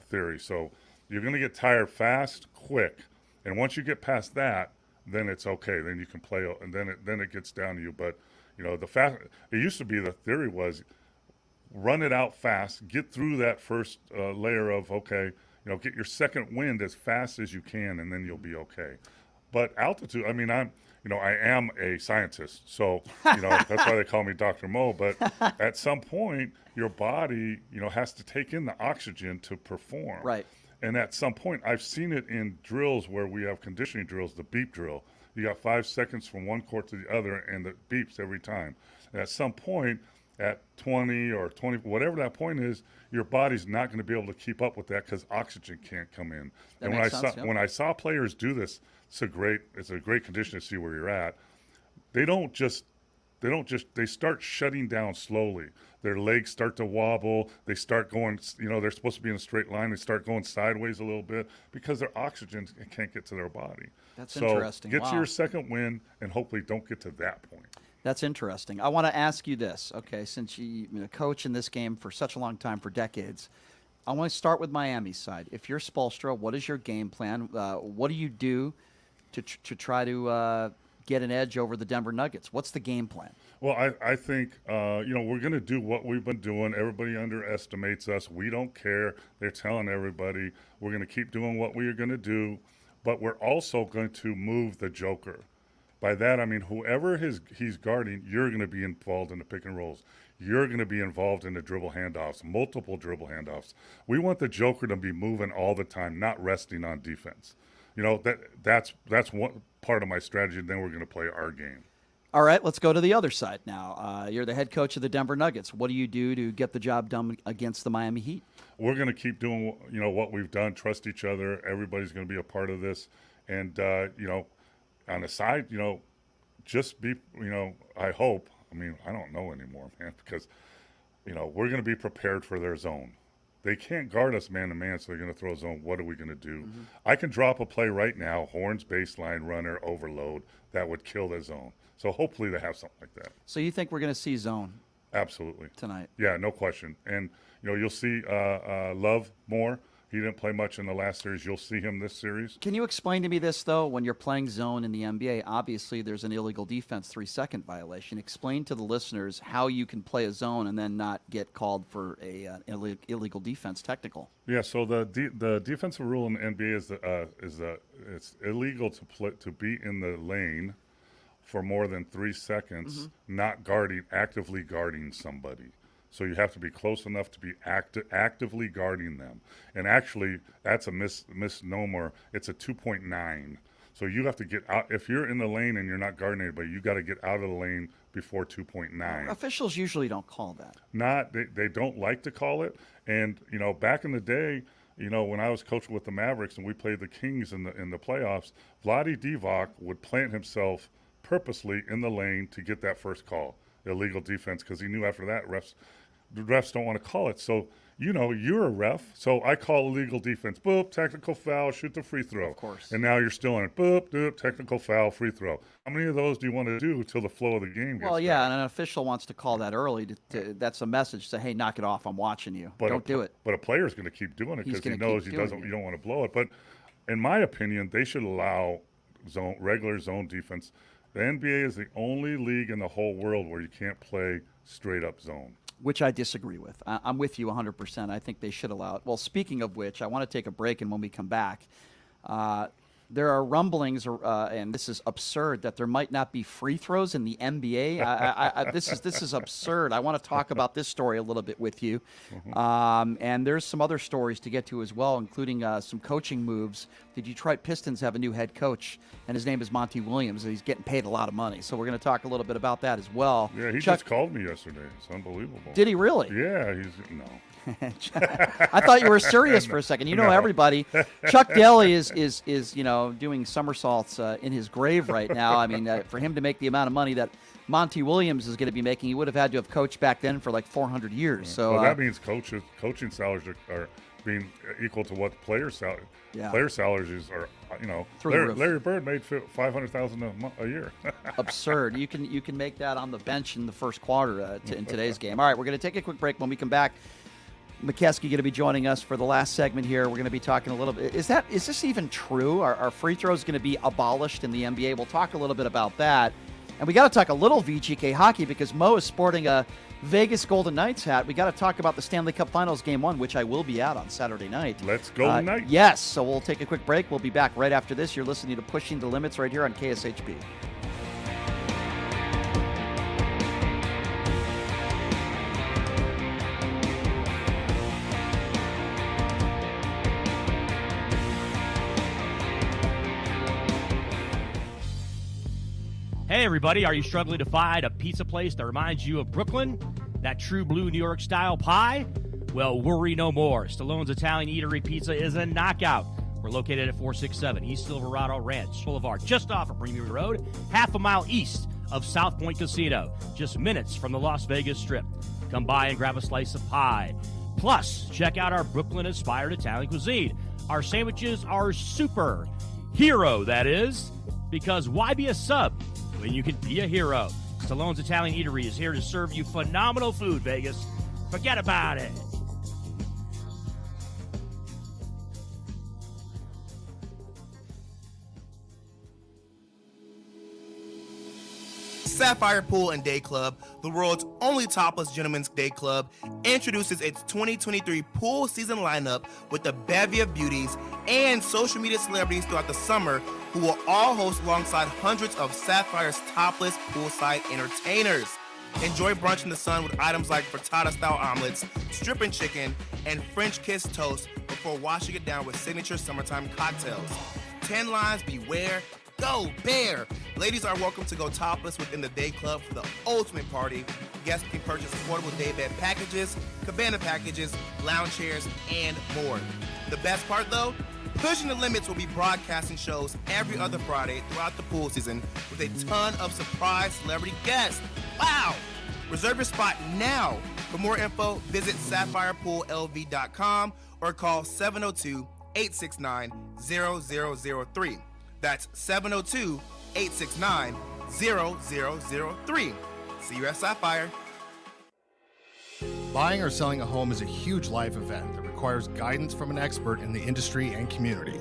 theory. So you're going to get tired fast, quick, and once you get past that, then it's okay. Then you can play, and then it gets down to you. But it used to be the theory was run it out fast, get through that first layer of get your second wind as fast as you can, and then you'll be okay. But altitude, I mean, I am a scientist, so that's why they call me Dr. Mo. But at some point, your body, has to take in the oxygen to perform. Right. And at some point, I've seen it in drills where we have conditioning drills, the beep drill. You got 5 seconds from one court to the other, and it beeps every time. And at some point, at 20 or 20, whatever that point is, your body's not going to be able to keep up with that because oxygen can't come in. And when I saw players do this, it's a great condition to see where you're at. They start shutting down slowly. Their legs start to wobble. They start going, they're supposed to be in a straight line. They start going sideways a little bit because their oxygen can't get to their body. That's interesting. Get to your second win and hopefully don't get to that point. That's interesting. I want to ask you this, okay, since you're a coach in this game for such a long time, for decades. I want to start with Miami's side. If you're Spoelstra, what is your game plan? What do you do to try to get an edge over the Denver Nuggets? What's the game plan? Well, I think, we're going to do what we've been doing. Everybody underestimates us. We don't care. They're telling everybody we're going to keep doing what we are going to do, but we're also going to move the Joker. By that, I mean, whoever he's guarding, you're going to be involved in the pick and rolls. You're going to be involved in the dribble handoffs, multiple dribble handoffs. We want the Joker to be moving all the time, not resting on defense. That's one part of my strategy. Then we're going to play our game. All right, let's go to the other side now. You're the head coach of the Denver Nuggets. What do you do to get the job done against the Miami Heat? We're going to keep doing, what we've done. Trust each other. Everybody's going to be a part of this, and on the side, just be, I hope. I mean, I don't know anymore, man, because, we're going to be prepared for their zone. They can't guard us man-to-man, so they're going to throw a zone. What are we going to do? I can drop a play right now, horns, baseline, runner, overload, that would kill the zone. So hopefully they have something like that. So you think we're going to see zone? Absolutely. Tonight? Yeah, no question. And, you'll see Love more. He didn't play much in the last series. You'll see him this series. Can you explain to me this, though? When you're playing zone in the NBA, obviously there's an illegal defense 3-second violation. Explain to the listeners how you can play a zone and then not get called for an illegal defense technical. Yeah, so the defensive rule in the NBA is it's illegal to be in the lane for more than 3 seconds, not actively guarding somebody. So you have to be close enough to be actively guarding them. And actually, that's a misnomer. It's a 2.9. So you have to get out. If you're in the lane and you're not guarding anybody, you got to get out of the lane before 2.9. Officials usually don't call that. They don't like to call it. And, back in the day, when I was coaching with the Mavericks and we played the Kings in the playoffs, Vlade Divac would plant himself purposely in the lane to get that first call, illegal defense, because he knew after that the refs don't want to call it. So, you're a ref. So I call illegal defense. Boop, technical foul, shoot the free throw. Of course. And now you're still in it. Boop, technical foul, free throw. How many of those do you want to do till the flow of the game gets Well, yeah, and an official wants to call that early. That's a message to, hey, knock it off. I'm watching you. Don't do it. But a player's going to keep doing it because he knows you don't want to blow it. But in my opinion, they should allow regular zone defense. The NBA is the only league in the whole world where you can't play straight-up zone. Which I disagree with. I'm with you 100%. I think they should allow it. Well, speaking of which, I want to take a break, and when we come back, there are rumblings, and this is absurd, that there might not be free throws in the NBA. This is absurd. I want to talk about this story a little bit with you. And there's some other stories to get to as well, including some coaching moves. The Detroit Pistons have a new head coach, and his name is Monty Williams, and he's getting paid a lot of money. So we're going to talk a little bit about that as well. Yeah, he just called me yesterday. It's unbelievable. Did he really? Yeah, no. I thought you were serious for a second. Everybody. Chuck Daly is doing somersaults in his grave right now. I mean, for him to make the amount of money that Monty Williams is going to be making, he would have had to have coached back then for like 400 years. So that means coaching salaries are being equal to what player salaries. Yeah. Player salaries are, Larry Bird made $500,000 a year. Absurd. You can make that on the bench in the first quarter in today's game. All right, we're going to take a quick break. When we come back, McKeskey going to be joining us for the last segment here. We're going to be talking a little bit. Is this even true? Are free throws going to be abolished in the NBA? We'll talk a little bit about that. And we got to talk a little VGK hockey because Mo is sporting a Vegas Golden Knights hat. We got to talk about the Stanley Cup Finals Game 1, which I will be at on Saturday night. Let's go Knights. Yes, so we'll take a quick break. We'll be back right after this. You're listening to Pushing the Limits right here on KSHP. Hey everybody, are you struggling to find a pizza place that reminds you of Brooklyn? That true blue New York style pie? Well, worry no more. Stallone's Italian Eatery Pizza is a knockout. We're located at 467 East Silverado Ranch Boulevard, just off of Premier Road, half a mile east of South Point Casino, just minutes from the Las Vegas Strip. Come by and grab a slice of pie. Plus, check out our Brooklyn-inspired Italian cuisine. Our sandwiches are super. Hero, that is. Because why be a sub when you can be a hero? Stallone's Italian Eatery is here to serve you phenomenal food, Vegas. Forget about it. Sapphire Pool and Day Club, the world's only topless gentlemen's day club, introduces its 2023 pool season lineup with a bevy of beauties and social media celebrities throughout the summer who will all host alongside hundreds of Sapphire's topless poolside entertainers. Enjoy brunch in the sun with items like frittata-style omelets, stripping chicken, and French kiss toast before washing it down with signature summertime cocktails. 10 lines beware. Go Bear! Ladies are welcome to go topless within the day club for the ultimate party. Guests can purchase affordable day bed packages, cabana packages, lounge chairs, and more. The best part though? Pushing the Limits will be broadcasting shows every other Friday throughout the pool season with a ton of surprise celebrity guests. Wow! Reserve your spot now. For more info, visit sapphirepoolLV.com or call 702-869-0003. That's 702-869-0003. See you at Sapphire. Buying or selling a home is a huge life event that requires guidance from an expert in the industry and community.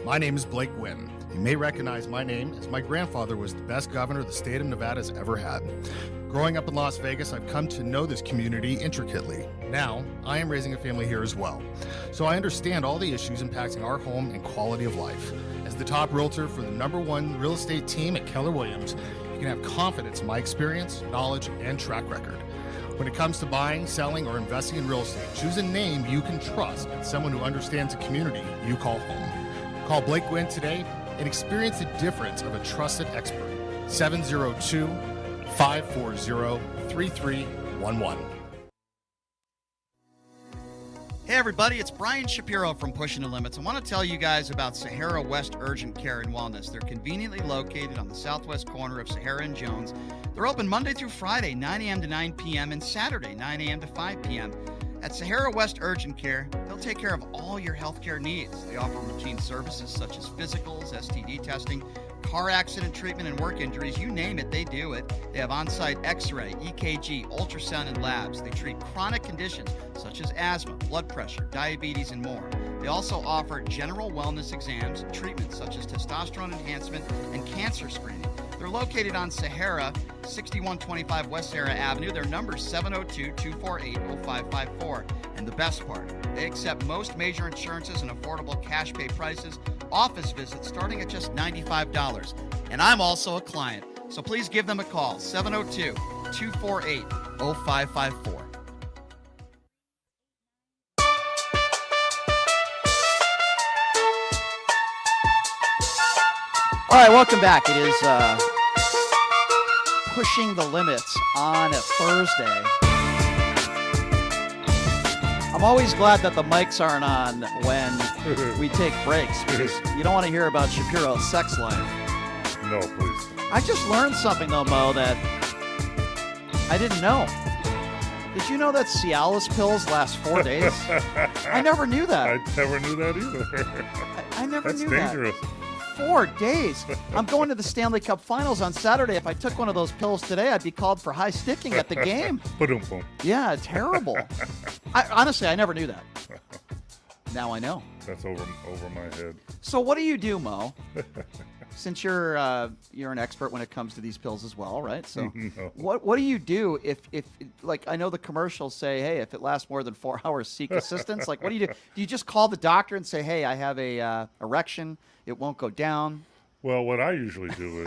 My name is Blake Wynn. You may recognize my name as my grandfather was the best governor the state of Nevada has ever had. Growing up in Las Vegas, I've come to know this community intricately. Now, I am raising a family here as well. So I understand all the issues impacting our home and quality of life. As the top realtor for the #1 real estate team at Keller Williams, you can have confidence in my experience, knowledge, and track record. When it comes to buying, selling, or investing in real estate, choose a name you can trust and someone who understands the community you call home. Call Blake Wynn today and experience the difference of a trusted expert. 702-540-3311. Hey everybody, it's Brian Shapiro from Pushing the Limits. I want to tell you guys about Sahara West Urgent Care and Wellness. They're conveniently located on the southwest corner of Sahara and Jones. They're open Monday through Friday, 9 a.m. to 9 p.m. and Saturday, 9 a.m. to 5 p.m. At Sahara West Urgent Care, they'll take care of all your healthcare needs. They offer routine services such as physicals, STD testing, car accident treatment, and work injuries. You name it, they do it. They have on-site x-ray, EKG, ultrasound, and labs. They treat chronic conditions such as asthma, blood pressure, diabetes, and more. They also offer general wellness exams and treatments such as testosterone enhancement and cancer screening. They're located on Sahara, 6125 West Sahara Avenue. Their number is 702-248-0554. And the best part, they accept most major insurances and affordable cash pay prices, office visits starting at just $95. And I'm also a client, so please give them a call, 702-248-0554. All right, welcome back. It is Pushing the Limits on a Thursday. I'm always glad that the mics aren't on when we take breaks because you don't want to hear about Shapiro's sex life. No, please. I just learned something, though, Mo, that I didn't know. Did you know that Cialis pills last 4 days? I never knew that. I never knew that either. I never knew That's dangerous. that. 4 days. I'm going to the Stanley Cup Finals on Saturday. If I took one of those pills today, I'd be called for high sticking at the game. Yeah, terrible. Honestly, I never knew that. Now I know. That's over my head. So what do you do, Mo? Since you're an expert when it comes to these pills as well, right? So No. what do you do if like I know the commercials say, hey, if it lasts more than 4 hours, seek assistance. Like what do you do? Do you just call the doctor and say, hey, I have a erection, it won't go down? Well, what I usually do is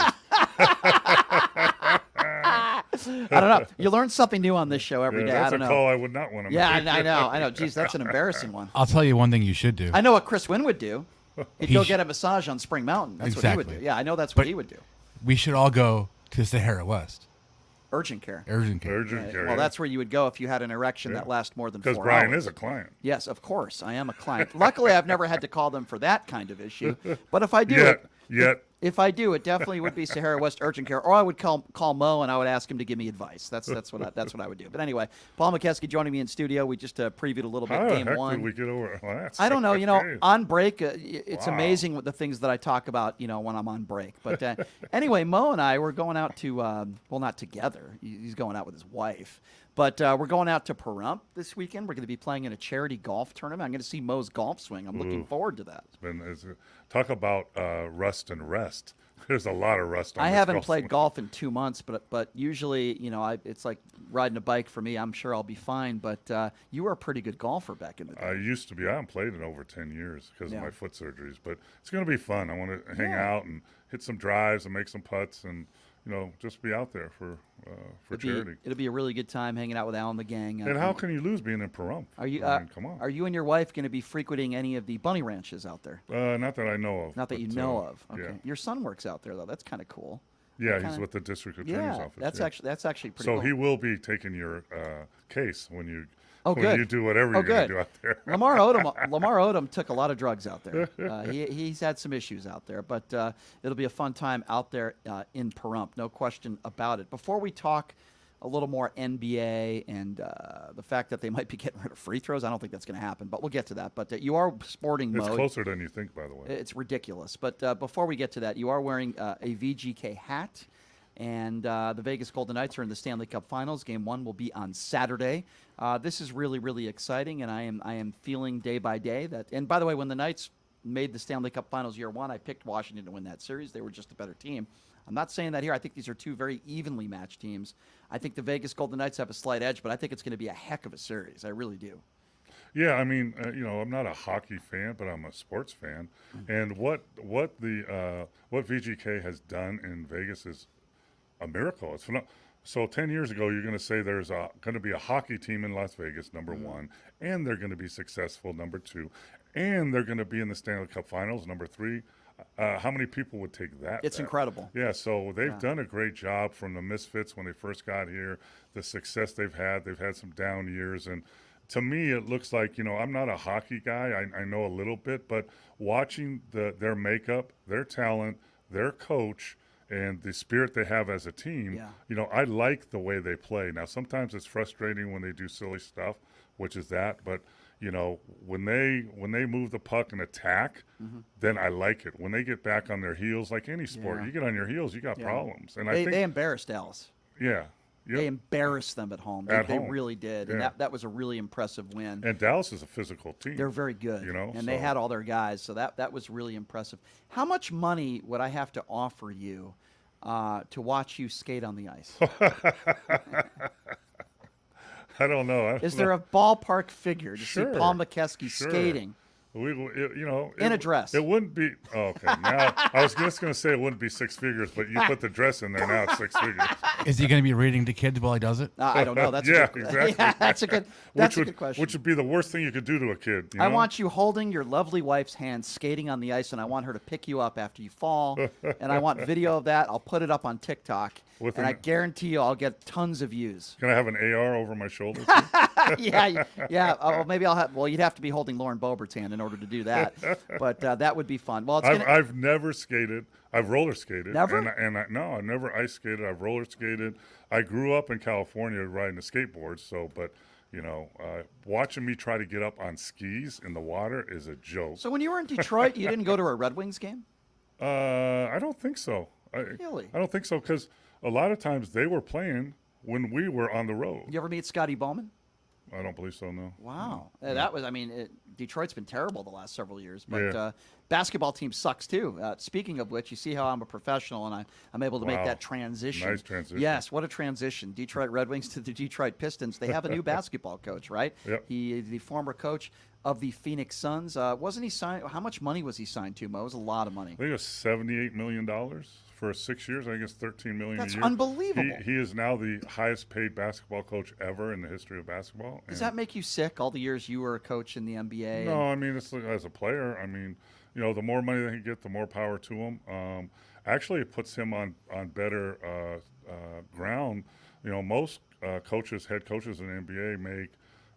I don't know. You learn something new on this show every day. That's I don't a know. call I would not want to Yeah, make. I know. Geez, that's an embarrassing one. I'll tell you one thing you should do. I know what Chris Wynn would do. He'd He go sh- get a massage on Spring Mountain. That's what he would do. Exactly. Yeah, I know that's what But he would do. We should all go to Sahara West. Urgent care. Urgent care. Urgent care. Well, that's where you would go if you had an erection that lasts more than 4 hours. Because Brian is a client. Yes, of course. I am a client. Luckily, I've never had to call them for that kind of issue. But if I do if I do, it definitely would be Sahara West Urgent Care, or I would call Mo and I would ask him to give me advice. That's what I would do. But anyway, Paul McKeskey joining me in studio. We just previewed a little bit How game the heck one. did we get over? Well, that's I don't know. great. On break, it's Wow. amazing what the things that I talk about. When I'm on break. But anyway, Mo and I were going out to well, not together. He's going out with his wife. But we're going out to Pahrump this weekend. We're going to be playing in a charity golf tournament. I'm going to see Mo's golf swing. I'm looking forward to that. Talk about rust and rest. There's a lot of rust on I this haven't golf played swing. golf in 2 months, but usually, it's like riding a bike for me. I'm sure I'll be fine. But you were a pretty good golfer back in the day. I used to be. I haven't played in over 10 years because Yeah. of my foot surgeries. But it's going to be fun. I want to hang Yeah. out and hit some drives and make some putts and just be out there for charity. It'll be a really good time hanging out with Al and the gang. And how can you lose being in Pahrump? Are you? I mean, come on. Are you and your wife going to be frequenting any of the bunny ranches out there? Not that I know of. Not that you but, know of. Okay. Yeah. Your son works out there though. That's kind of cool. Yeah, What he's kinda- with the district attorney's Yeah, office. that's actually pretty So cool. he will be taking your case when you Oh, when good. you do whatever Oh, you're going good. to do out there. Lamar Odom took a lot of drugs out there. He's had some issues out there, but it'll be a fun time out there in Pahrump, no question about it. Before we talk a little more NBA, and the fact that they might be getting rid of free throws, I don't think that's going to happen, but we'll get to that. But you are sporting mode. It's closer than you think, by the way. It's ridiculous. But before we get to that, you are wearing a VGK hat, and the Vegas Golden Knights are in the Stanley Cup Finals. Game 1 will be on Saturday. This is really, really exciting, and I am feeling day by day that. And by the way, when the Knights made the Stanley Cup Finals year 1, I picked Washington to win that series. They were just a better team. I'm not saying that here. I think these are two very evenly matched teams. I think the Vegas Golden Knights have a slight edge, but I think it's going to be a heck of a series. I really do. Yeah, I mean, I'm not a hockey fan, but I'm a sports fan. And what VGK has done in Vegas is a miracle. It's phenomenal. So 10 years ago, you're going to say there's going to be a hockey team in Las Vegas, number one, and they're going to be successful, number 2, and they're going to be in the Stanley Cup Finals, number 3. How many people would take that? It's incredible. Yeah, so they've done a great job from the Misfits when they first got here, the success they've had. They've had some down years. And to me, it looks like, I'm not a hockey guy. I know a little bit. But watching their makeup, their talent, their coach, and the spirit they have as a team, I like the way they play. Now, sometimes it's frustrating when they do silly stuff, which is that. But when they move the puck and attack, then I like it. When they get back on their heels, like any sport, you get on your heels, you got problems. And I think they embarrassed Dallas. Yeah. They embarrassed them at home. They really did. And that was a really impressive win. And Dallas is a physical team. They're very good. And they had all their guys, so that was really impressive. How much money would I have to offer you to watch you skate on the ice? I don't know. Is there a ballpark figure to see Paul McKeskey skating? In a dress. It wouldn't be. Oh, okay. Now I was just going to say it wouldn't be 6 figures, but you put the dress in there, now it's 6 figures. Is he going to be reading to kids while he does it? I don't know. That's exactly. That's a good question. Which would be the worst thing you could do to a kid. I want you holding your lovely wife's hand, skating on the ice, and I want her to pick you up after you fall. And I want video of that. I'll put it up on TikTok, and I guarantee you, I'll get tons of views. Can I have an AR over my shoulder? yeah. Oh, maybe I'll have. Well, you'd have to be holding Lauren Boebert's hand in order to do that. But that would be fun. Well, I've never skated. I've roller skated. Never? No, I've never ice skated. I've roller skated. I grew up in California riding the skateboards. So, but watching me try to get up on skis in the water is a joke. So when you were in Detroit, you didn't go to a Red Wings game? I don't think so. Really? I don't think so, because a lot of times they were playing when we were on the road. You ever meet Scotty Bowman? I don't believe so, no. Wow. That was, Detroit's been terrible the last several years, but basketball team sucks too. Speaking of which, you see how I'm a professional and I'm able to make that transition. Nice transition. Yes, what a transition. Detroit Red Wings to the Detroit Pistons. They have a new basketball coach, right? Yep. He is the former coach of the Phoenix Suns. Wasn't he signed? How much money was he signed to, Mo? It was a lot of money. I think it was $78 million for 6 years. I think it's $13 million That's a year. Unbelievable. He is now the highest paid basketball coach ever in the history of basketball. Does that make you sick, all the years you were a coach in the NBA? No, it's as a player. The more money they can get, the more power to him. Actually, it puts him on better ground. Most head coaches in the NBA make,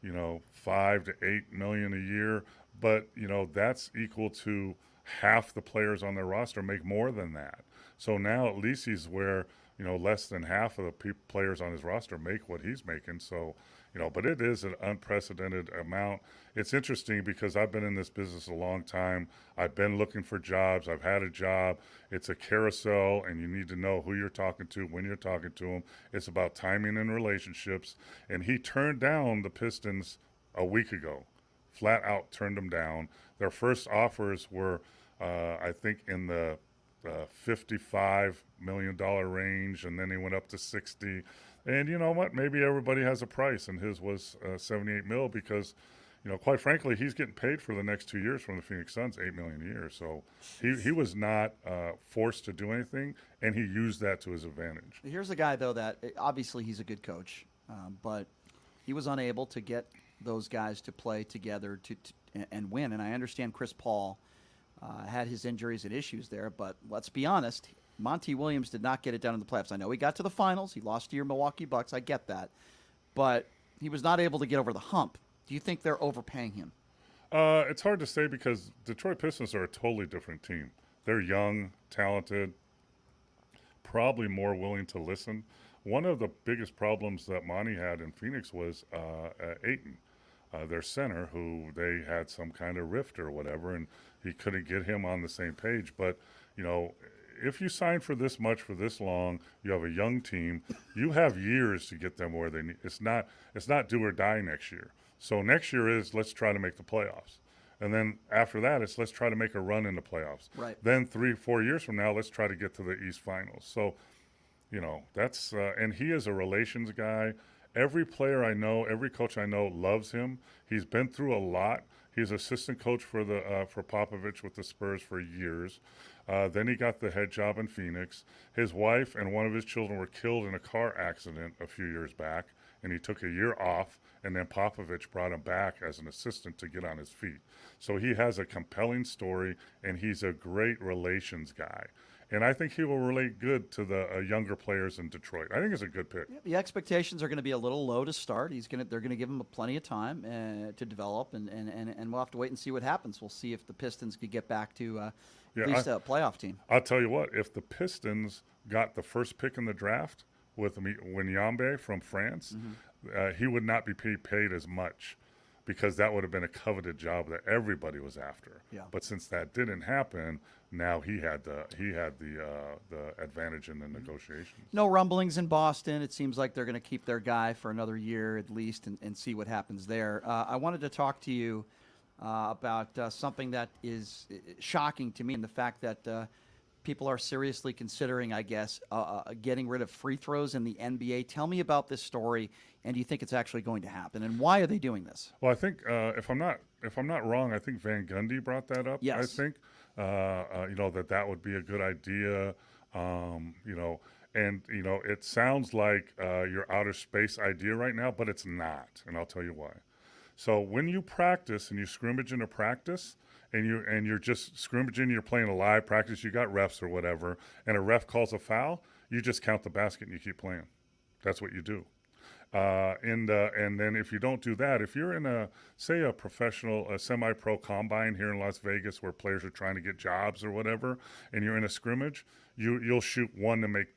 $5 to $8 million a year, but that's equal to half the players on their roster make more than that. So now at least he's where less than half of the players on his roster make what he's making. So but it is an unprecedented amount. It's interesting because I've been in this business a long time. I've been looking for jobs. I've had a job. It's a carousel, and you need to know who you're talking to, when you're talking to them. It's about timing and relationships. And he turned down the Pistons a week ago, flat out turned them down. Their first offers were, I think, in the $55 million range, and then he went up to 60. And you know what? Maybe everybody has a price, and his was $78 million because, quite frankly, he's getting paid for the next 2 years from the Phoenix Suns, $8 million a year. So he was not forced to do anything, and he used that to his advantage. Here's a guy, though, that obviously he's a good coach, but he was unable to get those guys to play together and win. And I understand Chris Paul had his injuries and issues there, but let's be honest, Monty Williams did not get it done in the playoffs. I know he got to the finals. He lost to your Milwaukee Bucks. I get that. But he was not able to get over the hump. Do you think they're overpaying him? It's hard to say because Detroit Pistons are a totally different team. They're young, talented, probably more willing to listen. one of the biggest problems that Monty had in Phoenix was Ayton, their center, who they had some kind of rift or whatever, and he couldn't get him on the same page. But, you know, if you sign for this much for this long, you have a young team, you have years to get them where they need. It's not do or die next year. So next year is let's try to make the playoffs. And then after that, it's let's try to make a run in the playoffs. Right. Then 3-4 years from now, let's try to get to the East Finals. So, you know, that's and he is a relations guy. Every player I know, every coach I know loves him. He's been through a lot. He's assistant coach for Popovich with the Spurs for years. Then he got the head job in Phoenix. His wife and one of his children were killed in a car accident a few years back, and he took a year off, and then Popovich brought him back as an assistant to get on his feet. So he has a compelling story, and he's a great relations guy. And I think he will relate good to the younger players in Detroit. I think it's a good pick. Yeah, the expectations are going to be a little low to start. They're going to give him plenty of time to develop, and we'll have to wait and see what happens. We'll see if the Pistons could get back to at least a playoff team. I'll tell you what, if the Pistons got the first pick in the draft with Winyambe from France, he would not be paid as much, because that would have been a coveted job that everybody was after. Yeah. But since that didn't happen, now he had the advantage in the negotiations. No rumblings in Boston. It seems like they're going to keep their guy for another year at least and see what happens there. I wanted to talk to you about something that is shocking to me, and the fact that people are seriously considering, I guess, getting rid of free throws in the NBA. Tell me about this story, and do you think it's actually going to happen, and why are they doing this? Well, I think if I'm not wrong, I think Van Gundy brought that up. Yes. I think you know, that would be a good idea. You know, and you know, it sounds like your outer space idea right now, but it's not, and I'll tell you why. So when you practice and you scrimmage in a practice, and you're just scrimmaging, you're playing a live practice, you got refs or whatever, and a ref calls a foul, you just count the basket and you keep playing. That's what you do. And then if you don't do that, if you're in a professional, semi-pro combine here in Las Vegas where players are trying to get jobs or whatever, and you're in a scrimmage, you'll shoot one to make.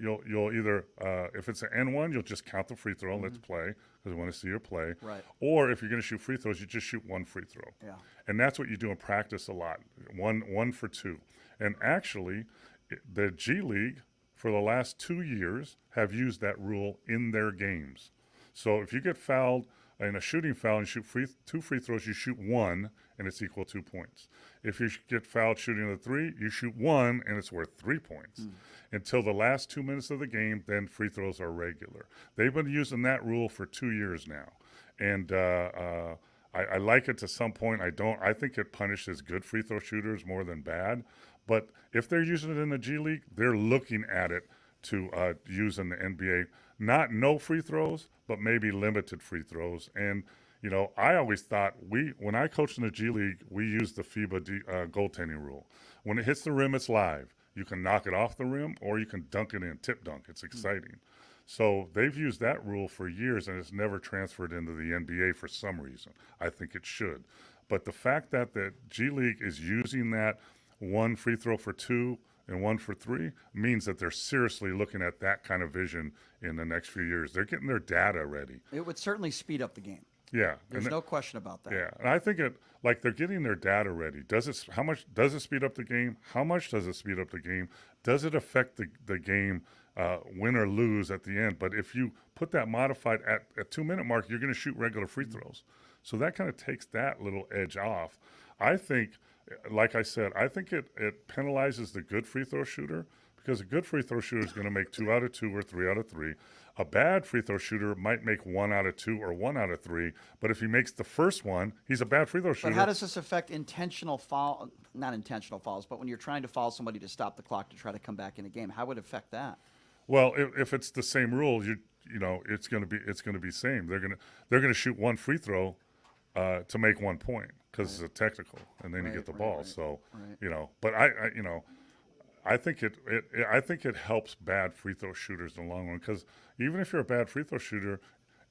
You'll either if it's an N1, you'll just count the free throw. Let's play, because we want to see your play. Right. Or if you're going to shoot free throws, you just shoot one free throw. Yeah. And that's what you do in practice a lot. One for two. And actually, the G League for the last 2 years have used that rule in their games. So if you get fouled in a shooting foul and shoot two free throws, you shoot one, and it's equal 2 points. If you get fouled shooting a three, you shoot one, and it's worth 3 points. Until the last 2 minutes of the game, then free throws are regular. They've been using that rule for 2 years now. And I like it to some point. I think it punishes good free throw shooters more than bad. But if they're using it in the G League, they're looking at it to use in the NBA. Not no free throws, but maybe limited free throws. And, you know, I always thought when I coached in the G League, we used the FIBA goaltending rule. When it hits the rim, it's live. You can knock it off the rim or you can dunk it in, tip dunk. It's exciting. So they've used that rule for years, and it's never transferred into the NBA for some reason. I think it should. But the fact that the G League is using that one free throw for two and one for three means that they're seriously looking at that kind of vision in the next few years. They're getting their data ready. It would certainly speed up the game. Yeah. There's no question about that. Yeah. And I think they're getting their data ready. How much does it speed up the game? How much does it speed up the game? Does it affect the game, win or lose at the end? But if you put that modified at a 2 minute mark, you're going to shoot regular free throws. So that kind of takes that little edge off. I think, like I said, I think it penalizes the good free throw shooter, because a good free throw shooter is going to make 2 out of 2 or 3 out of 3. A bad free throw shooter might make 1 out of 2 or 1 out of 3, but if he makes the first one, he's a bad free throw shooter. But how does this affect not intentional fouls, but when you're trying to foul somebody to stop the clock to try to come back in a game, how would it affect that? Well, if it's the same rule, you know, it's going to be same. They're going to shoot one free throw to make 1 point, because it's a technical, and then you get the ball. So, you know, but I think it helps bad free throw shooters in the long run, because even if you're a bad free throw shooter,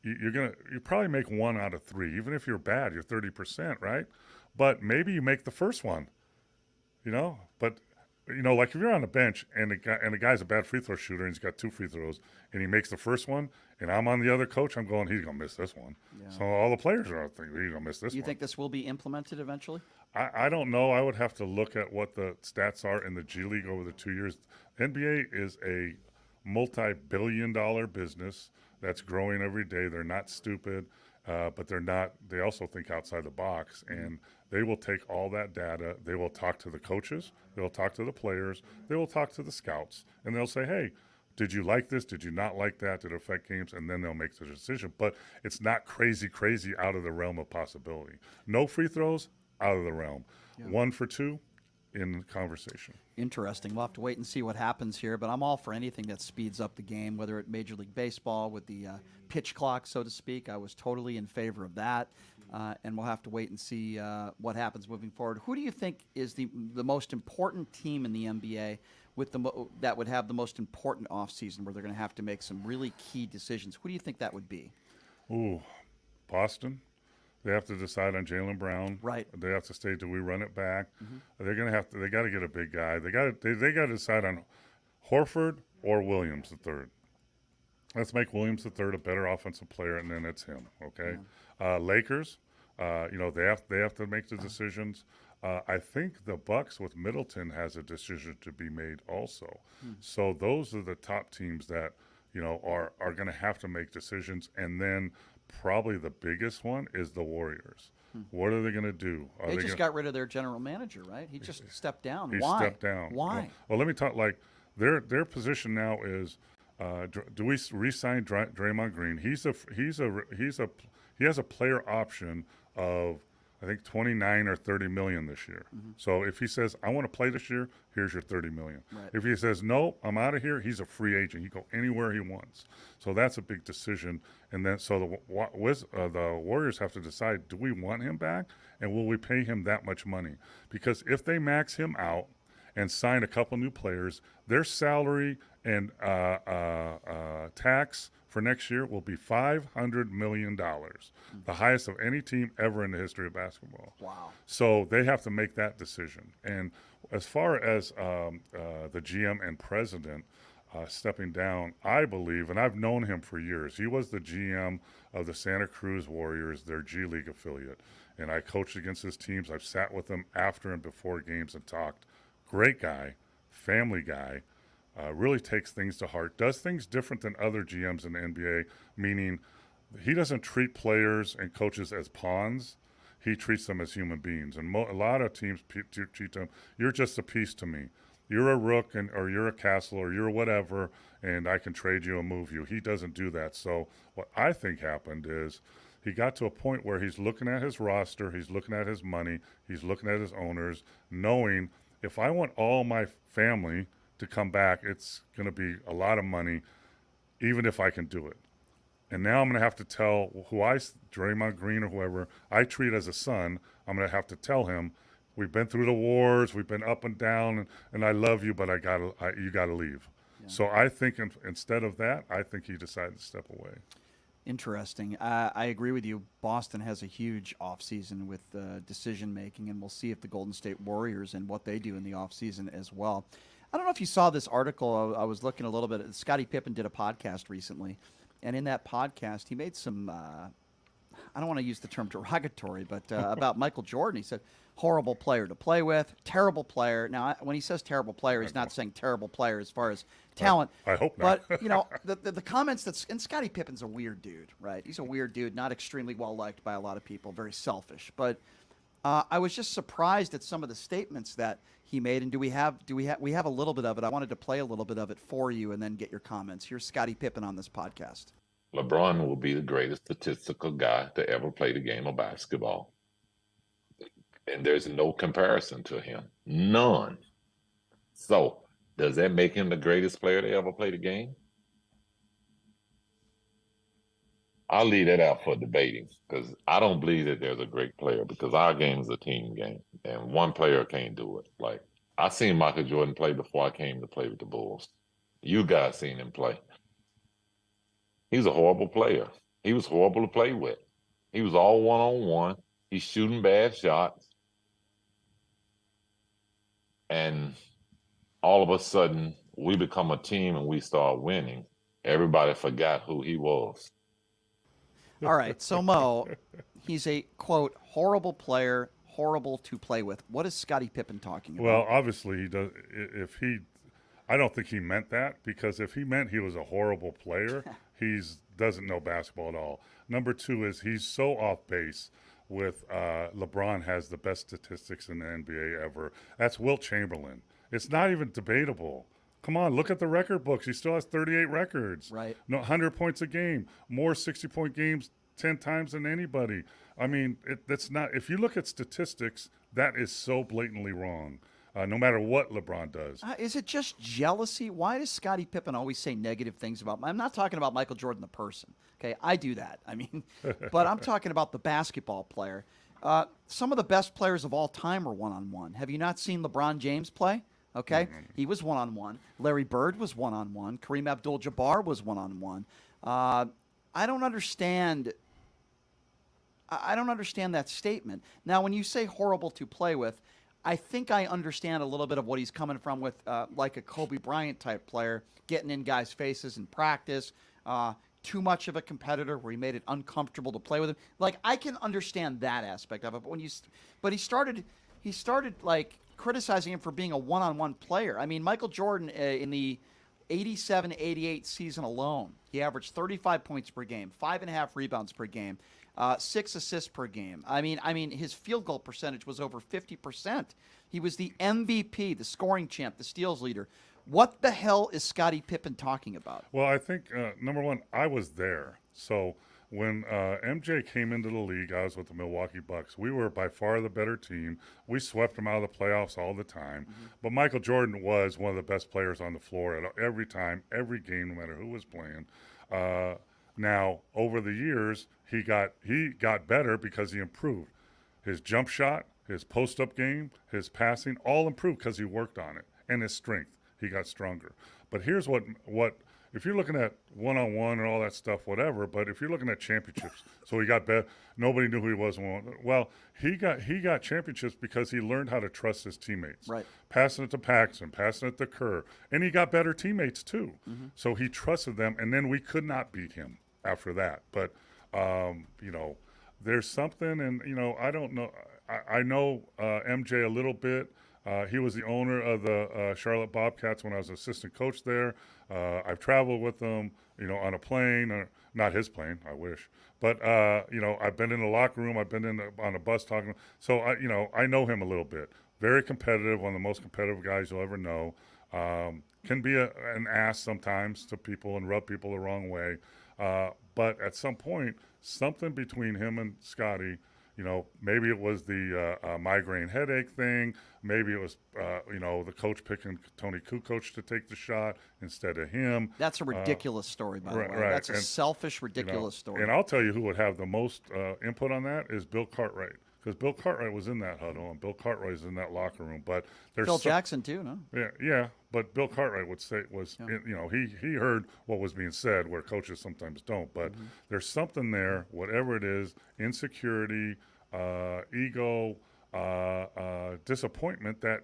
you probably make 1 out of 3. Even if you're bad, you're 30%, right? But maybe you make the first one, you know. But like if you're on the bench and the guy's a bad free throw shooter and he's got 2 free throws and he makes the first one, and I'm on the other coach, I'm going, he's gonna miss this one. Yeah. So all the players are thinking he's gonna miss this one. You think this will be implemented eventually? I don't know. I would have to look at what the stats are in the G League over the 2 years. NBA is a multi-billion-dollar business that's growing every day. They're not stupid, but they're not. They also think outside the box, and they will take all that data. They will talk to the coaches. They will talk to the players. They will talk to the scouts, and they'll say, "Hey, did you like this? Did you not like that? Did it affect games?" And then they'll make the decision. But it's not crazy out of the realm of possibility. No free throws, out of the realm. Yeah. 1 for 2, in conversation. Interesting. We'll have to wait and see what happens here, but I'm all for anything that speeds up the game, whether it Major League Baseball with the pitch clock, so to speak. I was totally in favor of that, and we'll have to wait and see what happens moving forward. Who do you think is the most important team in the NBA with that would have the most important offseason where they're going to have to make some really key decisions? Who do you think that would be? Ooh, Boston. They have to decide on Jaylen Brown. Right. They have to say, do we run it back? Mm-hmm. They're gonna have to. They got to get a big guy. They got to decide on Horford or Williams III. Let's make Williams III a better offensive player, and then it's him. Okay. Yeah. Lakers. They have to make the decisions. I think the Bucks with Middleton has a decision to be made also. So those are the top teams that are going to have to make decisions, and then. Probably the biggest one is the Warriors. What are they going to do? They just got rid of their general manager, right? He just stepped down. Why? Stepped down. Why? Well, let me talk. Like their position now is, do we re-sign Draymond Green? He has a player option of I think 29 or 30 million this year. Mm-hmm. So if he says, I want to play this year, here's your 30 million. Right. If he says, no, I'm out of here, he's a free agent. He can go anywhere he wants. So that's a big decision. And then so the Warriors have to decide, do we want him back? And will we pay him that much money? Because if they max him out and sign a couple new players, their salary and tax for next year will be $500 million, the highest of any team ever in the history of basketball. Wow. So they have to make that decision. And as far as the GM and president stepping down, I believe, and I've known him for years, he was the GM of the Santa Cruz Warriors, their G League affiliate. And I coached against his teams. I've sat with him after and before games and talked. Great guy, family guy. Really takes things to heart, does things different than other GMs in the NBA, meaning he doesn't treat players and coaches as pawns. He treats them as human beings. And a lot of teams treat them, you're just a piece to me. You're a rook or you're a castle or you're whatever, and I can trade you and move you. He doesn't do that. So what I think happened is he got to a point where he's looking at his roster, he's looking at his money, he's looking at his owners, knowing if I want all my family to come back, it's going to be a lot of money, even if I can do it. And now I'm going to have to tell Draymond Green or whoever I treat as a son, I'm going to have to tell him, we've been through the wars, we've been up and down, and I love you, but you got to leave. Yeah. So I think instead of that, I think he decided to step away. Interesting. I agree with you. Boston has a huge offseason with decision-making, and we'll see if the Golden State Warriors and what they do in the offseason as well. I don't know if you saw this article. I was looking a little bit. Scottie Pippen did a podcast recently, and in that podcast, he made some, I don't want to use the term derogatory, but about Michael Jordan. He said, horrible player to play with, terrible player. Now, when he says terrible player, he's not saying terrible player as far as talent. I hope not. But, the comments and Scottie Pippen's a weird dude, right? He's a weird dude, not extremely well-liked by a lot of people, very selfish. But I was just surprised at some of the statements that he made, and we have a little bit of it. I wanted to play a little bit of it for you and then get your comments. Here's Scottie Pippen on this podcast. LeBron will be the greatest statistical guy to ever play the game of basketball. And there's no comparison to him. None. So, does that make him the greatest player to ever play the game? I'll leave that out for debating because I don't believe that there's a great player because our game is a team game and one player can't do it. Like, I seen Michael Jordan play before I came to play with the Bulls. You guys seen him play. He's a horrible player. He was horrible to play with. He was all one-on-one. He's shooting bad shots. And all of a sudden we become a team and we start winning, everybody forgot who he was. All right, so Mo, he's a, quote, horrible player, horrible to play with. What is Scottie Pippen talking about? Well, obviously he does. I don't think he meant that, because if he meant he was a horrible player, he doesn't know basketball at all. Number two is he's so off base with LeBron has the best statistics in the NBA ever. That's Wilt Chamberlain. It's not even debatable. Come on, look at the record books. He still has 38 records. Right. No, 100 points a game, more 60-point games 10 times than anybody. I mean, that's not. If you look at statistics, that is so blatantly wrong. No matter what LeBron does. Is it just jealousy? Why does Scottie Pippen always say negative things about? I'm not talking about Michael Jordan the person. Okay, I do that. I mean, but I'm talking about the basketball player. Some of the best players of all time are one-on-one. Have you not seen LeBron James play? Okay, he was one-on-one. Larry Bird was one-on-one. Kareem Abdul-Jabbar was one-on-one. I don't understand. I don't understand that statement. Now, when you say horrible to play with, I think I understand a little bit of what he's coming from with, like a Kobe Bryant type player, getting in guys' faces in practice, too much of a competitor where he made it uncomfortable to play with him. Like, I can understand that aspect of it, but he started like criticizing him for being a one-on-one player. I mean, Michael Jordan in the 87-88 season alone, he averaged 35 points per game, 5.5 rebounds per game, 6 assists per game. I mean, his field goal percentage was over 50%. He was the MVP, the scoring champ, the steals leader. What the hell is Scottie Pippen talking about? Well, I think, number one, I was there. So when MJ came into the league, I was with the Milwaukee Bucks. We were by far the better team. We swept them out of the playoffs all the time. Mm-hmm. But Michael Jordan was one of the best players on the floor at every time, every game, no matter who was playing. Now, over the years, he got better because he improved. His jump shot, his post-up game, his passing, all improved because he worked on it. And his strength, he got stronger. But here's what if you're looking at one-on-one and all that stuff, whatever, but if you're looking at championships, so he got better, nobody knew who he was. Well, he got championships because he learned how to trust his teammates. Right. Passing it to Paxson, passing it to Kerr. And he got better teammates too. Mm-hmm. So he trusted them, and then we could not beat him after that. But, there's something, and, I don't know. I know MJ a little bit. He was the owner of the Charlotte Bobcats when I was assistant coach there. I've traveled with him, on a plane, not his plane, I wish. But, I've been in the locker room. I've been on a bus talking. So, I know him a little bit. Very competitive, one of the most competitive guys you'll ever know. Can be an ass sometimes to people and rub people the wrong way. But at some point, something between him and Scottie, maybe it was the migraine headache thing. Maybe it was, the coach picking Tony Kukoc to take the shot instead of him. That's a ridiculous story, by the way. Right. That's a selfish, ridiculous story. And I'll tell you who would have the most input on that is Bill Cartwright. Because Bill Cartwright was in that huddle, and Bill Cartwright is in that locker room. But there's Phil Jackson too, no? Yeah. But Bill Cartwright would say he heard what was being said, where coaches sometimes don't. But there's something there, whatever it is, insecurity, ego, disappointment that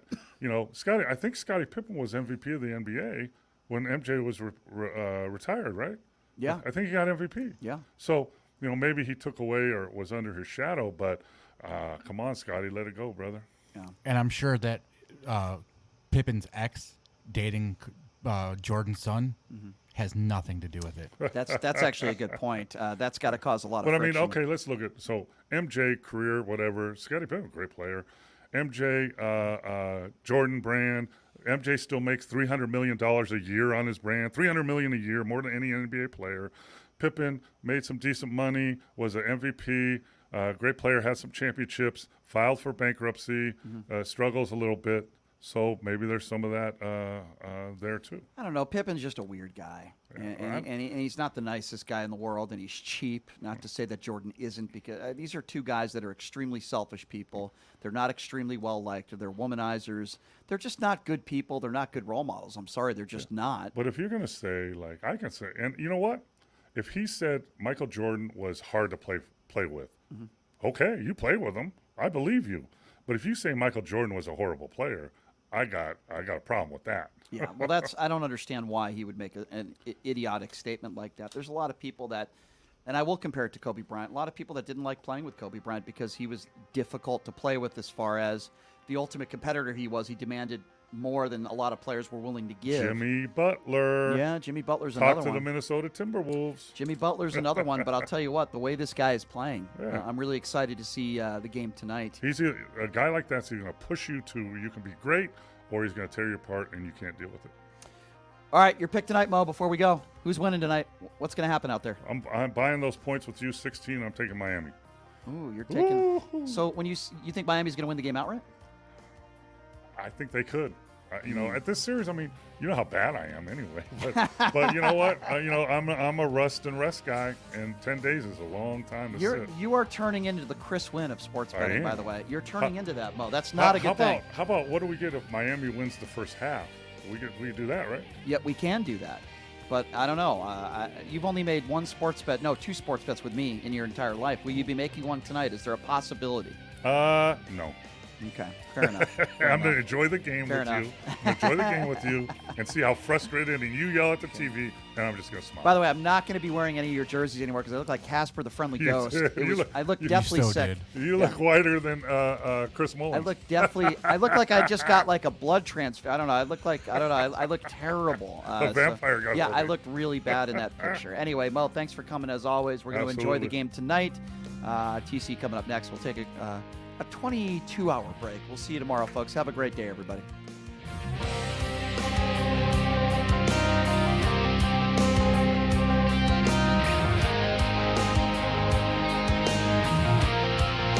Scottie. I think Scottie Pippen was MVP of the NBA when MJ was retired, right? Yeah, I think he got MVP. Yeah. So maybe he took away or was under his shadow, but. Come on, Scottie, let it go, brother. Yeah. And I'm sure that Pippen's ex dating Jordan's son has nothing to do with it. That's actually a good point. That's got to cause a lot of friction. But I mean, okay, let's look at MJ career, whatever. Scottie Pippen, great player. MJ, Jordan brand. MJ still makes $300 million a year on his brand. $300 million a year, more than any NBA player. Pippen made some decent money, was an MVP. Great player, has some championships, filed for bankruptcy, struggles a little bit. So maybe there's some of that there too. I don't know. Pippen's just a weird guy, and he's not the nicest guy in the world, and he's cheap. Not to say that Jordan isn't, because these are two guys that are extremely selfish people. They're not extremely well liked. They're womanizers. They're just not good people. They're not good role models. I'm sorry, they're just not. But if you're going to say, like I can say, and you know what? If he said Michael Jordan was hard to play with, okay, you played with him. I believe you. But if you say Michael Jordan was a horrible player, I got a problem with that. Yeah, well, I don't understand why he would make an idiotic statement like that. There's a lot of people that, and I will compare it to Kobe Bryant, a lot of people that didn't like playing with Kobe Bryant because he was difficult to play with as far as the ultimate competitor he was. He demanded more than a lot of players were willing to give. Jimmy Butler. Yeah, Jimmy Butler's another one. Talk to the Minnesota Timberwolves. Jimmy Butler's another one, but I'll tell you what, the way this guy is playing, Yeah. I'm really excited to see the game tonight. He's a guy like that's going to push you to you can be great, or he's going to tear you apart and you can't deal with it. All right, your pick tonight, Mo, before we go. Who's winning tonight? What's going to happen out there? I'm buying those points with you, 16. I'm taking Miami. Ooh, you're taking. So when you think Miami's going to win the game outright? I think they could. At this series, I mean, you know how bad I am anyway. But you know what? I'm a rust and rest guy, and 10 days is a long time to sit. You are turning into the Chris Wynn of sports betting, by the way. You're turning into that, Mo. That's not a good thing. How about what do we get if Miami wins the first half? We do that, right? Yeah, we can do that. But I don't know. You've only made two sports bets with me in your entire life. Will you be making one tonight? Is there a possibility? No. Okay, fair enough. I'm going to enjoy the game with you and see how frustrated and you yell at the TV, and I'm just going to smile. By the way, I'm not going to be wearing any of your jerseys anymore because I look like Casper the Friendly Ghost. I look deathly sick. You look whiter than Chris Mullins. I look like I just got like a blood transfer. I don't know. I look terrible. A vampire got I look really bad in that picture. Anyway, Mo, thanks for coming as always. We're going to enjoy the game tonight. TC coming up next. We'll take a 22-hour break. We'll see you tomorrow, folks. Have a great day, everybody.